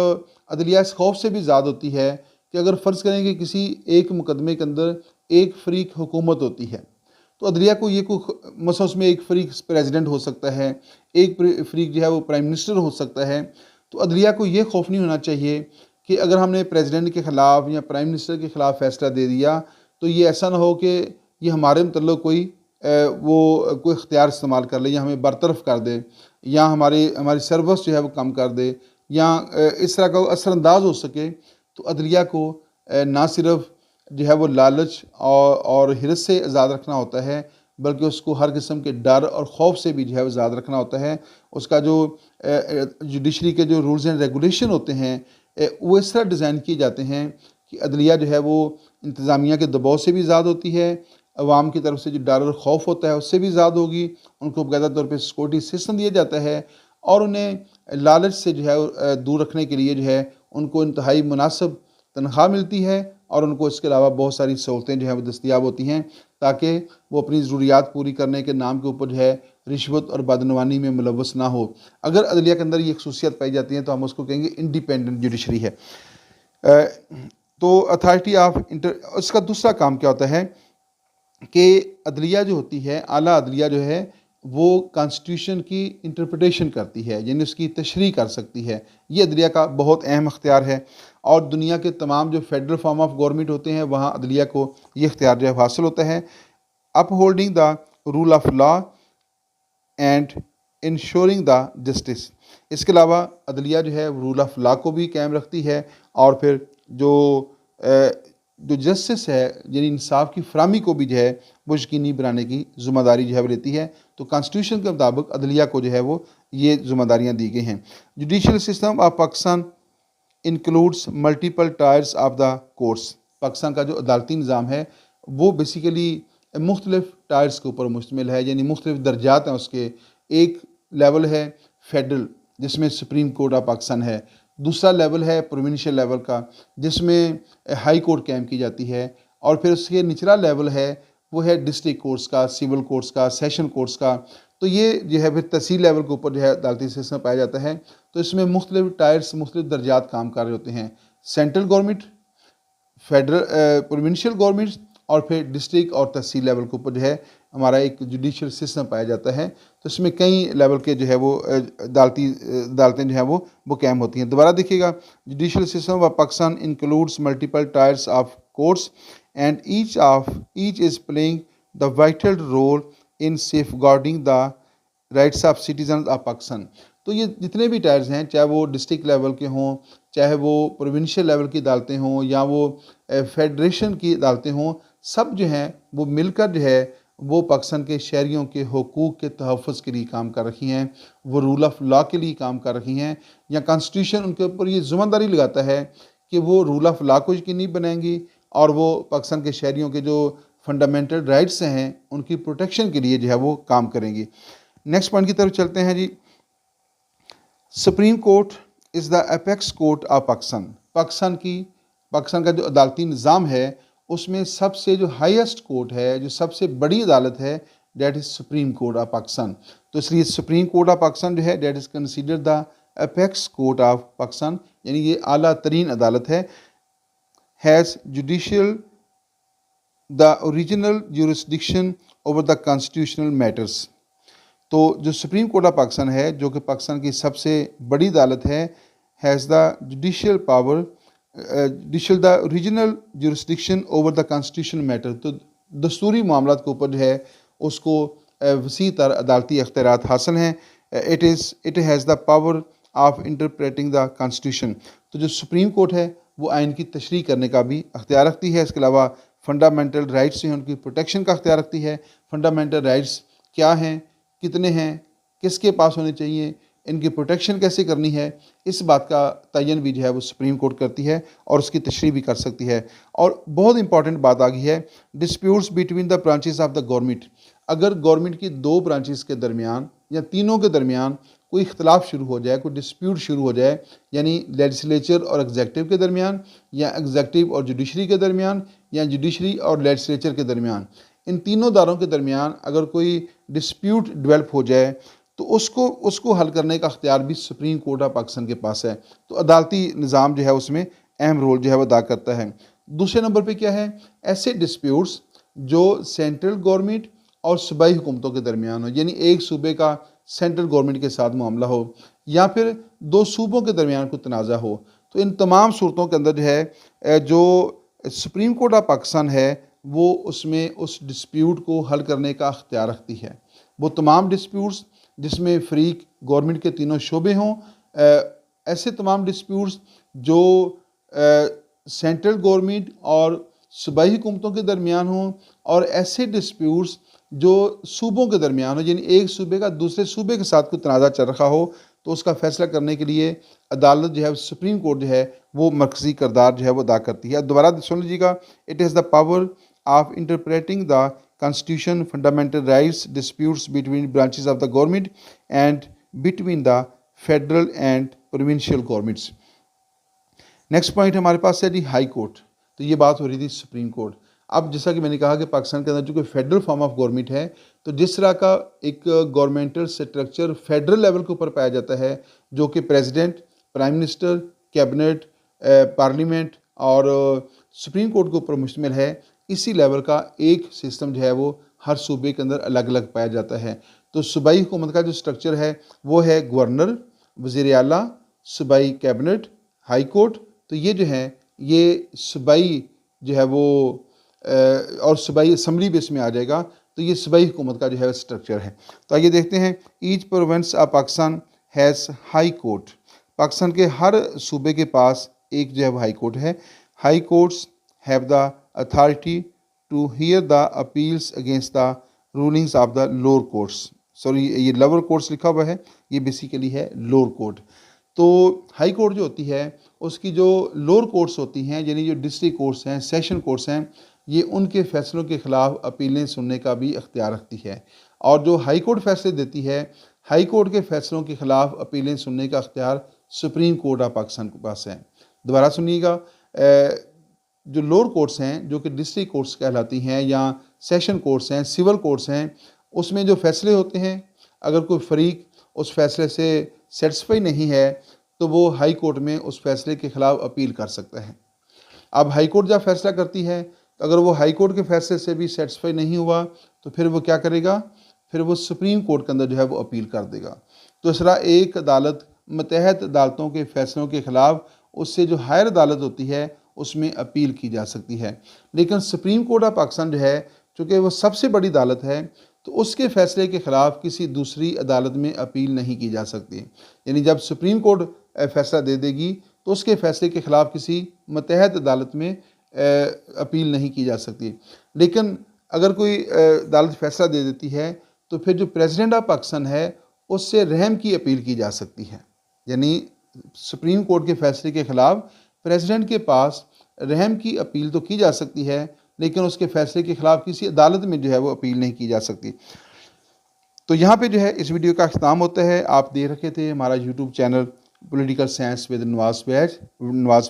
अदलिया इस खौफ से भी आज़ाद होती है कि अगर फ़र्ज़ करें कि किसी एक मुकदमे के अंदर एक फ़रीक हुकूमत होती है, तो अदलिया को ये कोई मसला, उसमें एक फ़रीक प्रेसिडेंट हो सकता है, एक फ़रीक जो है वो प्राइम मिनिस्टर हो सकता है। तो अदलिया को ये खौफ नहीं होना चाहिए कि अगर हमने प्रेसिडेंट के ख़िलाफ़ या प्राइम मिनिस्टर के ख़िलाफ़ फ़ैसला दे दिया तो ये ऐसा ना हो कि ये हमारे मतलब कोई इख्तियार इस्तेमाल कर ले या हमें बरतरफ कर दे या हमारी सर्विस जो है वो कम कर दे या इस तरह का असरअंदाज हो सके। तो अदलिया को ना सिर्फ जो है वो लालच और हिरस से आज़ाद रखना होता है, बल्कि उसको हर किस्म के डर और खौफ से भी जो है वो आज़ाद रखना होता है। उसका जो जुडिशरी के जो रूल्स एंड रेगुलेशन होते हैं वो इस तरह डिज़ाइन किए जाते हैं कि अदलिया जो है वो इंतज़ामिया के दबाव से भी आज़ाद होती है, अवाम की तरफ से जो डर और खौफ होता है उससे भी आज़ाद होगी। उनको बाकायदा तौर पर सिक्योरिटी सिस्टम दिया जाता है और उन्हें लालच से जो है दूर रखने के लिए जो है उनको इंतहाई मुनासिब तनख्वाह मिलती है और उनको इसके अलावा बहुत सारी सहूलतें जो है वो दस्तियाब होती हैं ताकि वो अपनी ज़रूरियात पूरी करने के नाम के ऊपर जो है रिश्वत और बदनवानी में मुलव्वस ना हो। अगर अदलिया के अंदर ये खसूसियत पाई जाती है तो हम उसको कहेंगे इंडिपेंडेंट जुडिशरी है। तो अथॉरिटी ऑफ उसका दूसरा काम क्या होता है कि अदलिया जो होती है, आला अदलिया जो है वो कॉन्स्टिट्यूशन की इंटरप्रिटेशन करती है, यानी उसकी तशरीह कर सकती है। ये अदलिया का बहुत अहम अख्तियार है और दुनिया के तमाम जो फेडरल फॉर्म ऑफ गवर्नमेंट होते हैं वहाँ अदलिया को ये अख्तियार जो है हासिल होता है। Up holding the rule of law and ensuring the justice. इसके अलावा अदलिया जो है रूल ऑफ लॉ को भी कायम रखती है और फिर जो जो जस्टिस है यानी इंसाफ की फराहमी को भी जो है वो यकीनी बनाने की ज़िम्मेदारी जो है वो लेती है। तो कॉन्स्टिट्यूशन के मुताबिक अदलिया को जो है वो ये ज़िम्मेदारियाँ दी गई हैं। Judicial system of Pakistan includes multiple tiers of the courts. Pakistan का जो अदालती निज़ाम है वो बेसिकली मुख्तलिफ टायर्स के ऊपर मुश्तमिल है, यानी मुख्तलिफ दर्जात हैं उसके। एक लेवल है फेडरल जिसमें सुप्रीम कोर्ट ऑफ पाकिस्तान है, दूसरा लेवल है प्रोविंशियल लेवल का जिसमें हाई कोर्ट कायम की जाती है, और फिर उसके निचला लेवल है वो है डिस्ट्रिक्ट कोर्ट्स का, सिविल कोर्ट्स का, सेशन कोर्ट्स का। तो ये जो है फिर तहसील लेवल के ऊपर जो है अदालती सिस्टम पाया जाता है। तो इसमें मुख्तलिफ टायर्स मुख्तलिफ दर्जात काम कर रहे होते हैं, central government, federal provincial government और फिर डिस्ट्रिक्ट और तहसील लेवल के ऊपर जो है हमारा एक जुडिशल सिस्टम पाया जाता है। तो इसमें कई लेवल के जो है वो अदालतें जो है वो कायम होती हैं। दोबारा देखिएगा, judicial system of Pakistan includes multiple tiers of courts and each is playing the vital role in safeguarding the rights of citizen of Pakistan. तो ये जितने भी टायर्स हैं, चाहे वो डिस्ट्रिक्ट लेवल के हों, चाहे वो प्रोविंशियल लेवल की अदालतें हों या वो फेडरेशन की अदालतें हों, सब जो हैं वो मिलकर जो है वो पाकिस्तान के शहरियों के हुकूक के तहफ़्फ़ुज़ के लिए काम कर रही हैं, वो रूल ऑफ लॉ के लिए काम कर रही हैं, या कॉन्स्टिट्यूशन उनके ऊपर ये ज़िम्मेदारी लगाता है कि वो रूल ऑफ लॉ को यकीनी बनाएंगी और वो पाकिस्तान के शहरियों के जो फंडामेंटल राइट्स हैं उनकी प्रोटेक्शन के लिए जो है वो काम करेंगी। नेक्स्ट पॉइंट की तरफ चलते हैं जी। Supreme court is the apex court of Pakistan. Pakistan का जो अदालती निज़ाम है उसमें सबसे जो हाईएस्ट कोर्ट है, जो सबसे बड़ी अदालत है, that is supreme court of Pakistan. तो इसलिए सुप्रीम कोर्ट ऑफ पाकिस्तान जो है that is consider the apex court of Pakistan, यानी ये आला तरीन अदालत है। Has judicial the original jurisdiction over the constitutional matters. तो जो सुप्रीम कोर्ट ऑफ पाकिस्तान है, जो कि पाकिस्तान की सबसे बड़ी अदालत है, has the judicial power the original jurisdiction over the constitutional matter. तो दस्तूरी मामलात के ऊपर जो है उसको वसी तर अदालती अख्तियारात हासिल हैं। It has the power of interpreting the constitution. तो जो सुप्रीम कोर्ट है वो आइन की तशरीह करने का भी अख्तियार रखती है। इसके अलावा फंडामेंटल राइट्स हैं उनकी प्रोटेक्शन का अख्तियार रखती है। फंडामेंटल राइट्स क्या हैं, कितने हैं, किसके पास होने चाहिए, इनकी प्रोटेक्शन कैसे करनी है, इस बात का तयन भी जो है वो सुप्रीम कोर्ट करती है और उसकी तशरीह भी कर सकती है। और बहुत इंपॉर्टेंट बात आ गई है, disputes between the branches of the government. अगर गवर्नमेंट की दो ब्रांचेस के दरमियान या तीनों के दरमियान कोई इख्तलाफ शुरू हो जाए, कोई डिस्प्यूट शुरू हो जाए, यानी लेजिस्लेचर और एग्जेक्टिव के दरमियान, या एग्जेक्टिव और जुडिशरी के दरमियान, या जुडिशरी और लेजिस्लेचर के दरमियान, इन तीनों दारों के दरमियान अगर कोई डिस्प्यूट डेवलप हो जाए तो उसको हल करने का अख्तियार भी सुप्रीम कोर्ट ऑफ पाकिस्तान के पास है। तो अदालती निज़ाम जो है उसमें अहम रोल जो है वो अदा करता है। दूसरे नंबर पे क्या है, ऐसे डिस्प्यूट्स जो सेंट्रल गवर्नमेंट और सूबाई हुकूमतों के दरमियान हो, यानी एक सूबे का सेंट्रल गवर्नमेंट के साथ मामला हो या फिर दो सूबों के दरमियान कोई तनाज़ा हो। तो इन तमाम सूरतों के अंदर जो है जो सुप्रीम कोर्ट ऑफ पाकिस्तान है वो उसमें उस डिस्प्यूट को हल करने का अख्तियार रखती है। वो तमाम डिस्प्यूट्स जिसमें फ़रीक गवर्नमेंट के तीनों शोबे हों, ऐसे तमाम डिस्प्यूट्स जो सेंट्रल गवर्नमेंट और सूबाई हुकूमतों के दरमियान हों, और ऐसे डिस्प्यूट्स जो सूबों के दरमियान हो, यानी एक सूबे का दूसरे सूबे के साथ कोई तनाज़ा चल रहा हो, तो उसका फ़ैसला करने के लिए अदालत जो है सुप्रीम कोर्ट जो है वो मरकज़ी किरदार जो है वो अदा करती है। दोबारा सुन लीजिएगा, it is the power of interpreting the Constitution, fundamental rights, disputes between branches of the government and between the federal and provincial governments. Next point हमारे पास है जी हाई कोर्ट। तो ये बात हो रही थी सुप्रीम कोर्ट। अब जैसा कि मैंने कहा कि पाकिस्तान के अंदर जो कोई फेडरल फॉर्म ऑफ गवर्नमेंट है, तो जिस तरह का एक गवर्नमेंटल स्ट्रक्चर फेडरल लेवल के ऊपर पाया जाता है, जो कि president, prime minister, cabinet, parliament और सुप्रीम कोर्ट के ऊपर मुश्तमिल है, इसी लेवल का एक सिस्टम जो है वो हर सूबे के अंदर अलग अलग पाया जाता है। तो सूबाई हुकूमत का जो स्ट्रक्चर है वो है गवर्नर, वज़ीर आला, सूबाई कैबिनेट, हाई कोर्ट। तो ये जो है ये सूबाई जो है वो और सूबाई असम्बली भी इसमें आ जाएगा। तो ये सूबाई हुकूमत का जो है स्ट्रक्चर है। तो आइए देखते हैं, each province of Pakistan has high court. Pakistan के हर सूबे के पास एक जो है वो हाई कोर्ट है। High courts have the authority to hear the appeals against the rulings of the lower courts. Sorry, ये लोअर कोर्ट्स लिखा हुआ है, ये बेसिकली है लोअर कोर्ट। तो हाई कोर्ट जो होती है उसकी जो लोअर कोर्ट्स होती हैं, यानी जो डिस्ट्रिक्ट कोर्ट्स हैं, सेशन कोर्ट्स हैं, ये उनके फैसलों के ख़िलाफ़ अपीलें सुनने का भी अख्तियार रखती है। और जो हाई कोर्ट फैसले देती है, हाई कोर्ट के फैसलों के ख़िलाफ़ अपीलें सुनने का अख्तियार सुप्रीम कोर्ट ऑफ पाकिस्तान के पास है। दोबारा सुनिएगा, जो लोअर कोर्ट्स हैं जो कि डिस्ट्रिक्ट कोर्ट्स कहलाती हैं या सेशन कोर्ट्स हैं, सिविल कोर्ट्स हैं, उसमें जो फैसले होते हैं, अगर कोई फरीक उस फैसले से सेटिस्फाई नहीं है तो वो हाई कोर्ट में उस फैसले के ख़िलाफ़ अपील कर सकता है। अब हाई कोर्ट जब फैसला करती है तो अगर वो हाई कोर्ट के फैसले से भी सेटिस्फाई नहीं हुआ तो फिर वो क्या करेगा, फिर वो सुप्रीम कोर्ट के अंदर जो है वो अपील कर देगा। दूसरा, एक अदालत मुत्तहद अदालतों के फैसलों के ख़िलाफ़ उससे जो हायर अदालत होती है उसमें अपील की जा सकती है। लेकिन सुप्रीम कोर्ट ऑफ पाकिस्तान जो है, चूँकि वो सबसे बड़ी अदालत है, तो उसके फैसले के ख़िलाफ़ किसी दूसरी अदालत में अपील नहीं की जा सकती। यानी जब सुप्रीम कोर्ट फैसला दे देगी तो उसके फैसले के ख़िलाफ़ किसी मुत्तहद अदालत में अपील नहीं की जा सकती। लेकिन अगर कोई अदालत फैसला दे देती है तो फिर जो प्रेसिडेंट ऑफ पाकिस्तान है उससे रहम की अपील की जा सकती है। यानी सुप्रीम कोर्ट के फैसले के ख़िलाफ़ प्रेसिडेंट के पास रहम की अपील तो की जा सकती है, लेकिन उसके फैसले के ख़िलाफ़ किसी अदालत में जो है वो अपील नहीं की जा सकती। तो यहाँ पे जो है इस वीडियो का अख्ताम होता है। आप देख रखे थे हमारा YouTube channel political science with Nawaz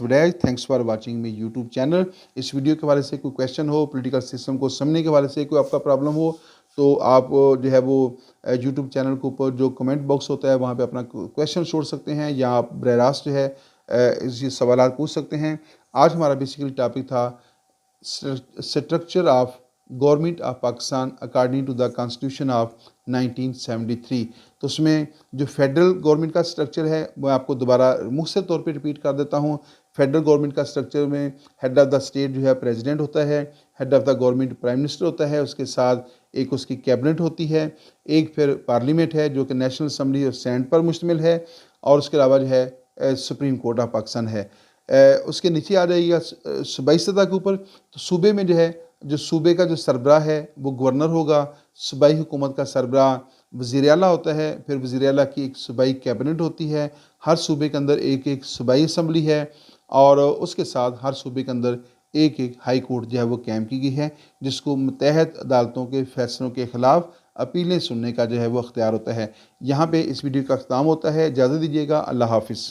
Wadaich. Thanks for watching my YouTube channel. इस वीडियो के हवाले से कोई क्वेश्चन हो, पॉलिटिकल सिस्टम को समझने के हवाले से कोई आपका प्रॉब्लम हो, तो आप जो है वो यूट्यूब चैनल के ऊपर जो कमेंट बॉक्स होता है वहाँ पे अपना क्वेश्चन छोड़ सकते हैं, या आप बराह रास्त जो है इस सवाल पूछ सकते हैं। आज हमारा बेसिकली टॉपिक था structure of government of Pakistan according to the constitution of 1973। तो उसमें जो फेडरल गवर्नमेंट का स्ट्रक्चर है मैं आपको दोबारा मुख्तसर तौर पे रिपीट कर देता हूँ। फेडरल गवर्नमेंट का स्ट्रक्चर में हेड ऑफ़ द स्टेट जो है प्रेसिडेंट होता है, head of the government prime minister होता है, उसके साथ एक उसकी कैबिनेट होती है, एक फिर पार्लियामेंट है जो कि नेशनल असम्बली और सेनेट पर मुश्तमिल है, और उसके अलावा जो है सुप्रीम कोर्ट ऑफ पाकिस्तान है। उसके नीचे आ जाइएगा सूबाई सतह के ऊपर, तो सूबे में जो है जो सूबे का जो सरबराह है वो गवर्नर होगा, सूबाई हुकूमत का सरबराह वज़ीर आला होता है, फिर वज़ीर आला की एक सूबाई कैबिनेट होती है, हर सूबे के अंदर एक एक सूबाई असम्बली है, और उसके साथ हर सूबे के अंदर एक एक हाई कोर्ट जो है वो कायम की गई है, जिसको मुत्तहद अदालतों के फैसलों के ख़िलाफ़ अपीलें सुनने का जो है वो अख्तियार होता है। यहाँ पे इस वीडियो का अख्ताम होता है। इजाज़त दीजिएगा। अल्लाह हाफ़िज़।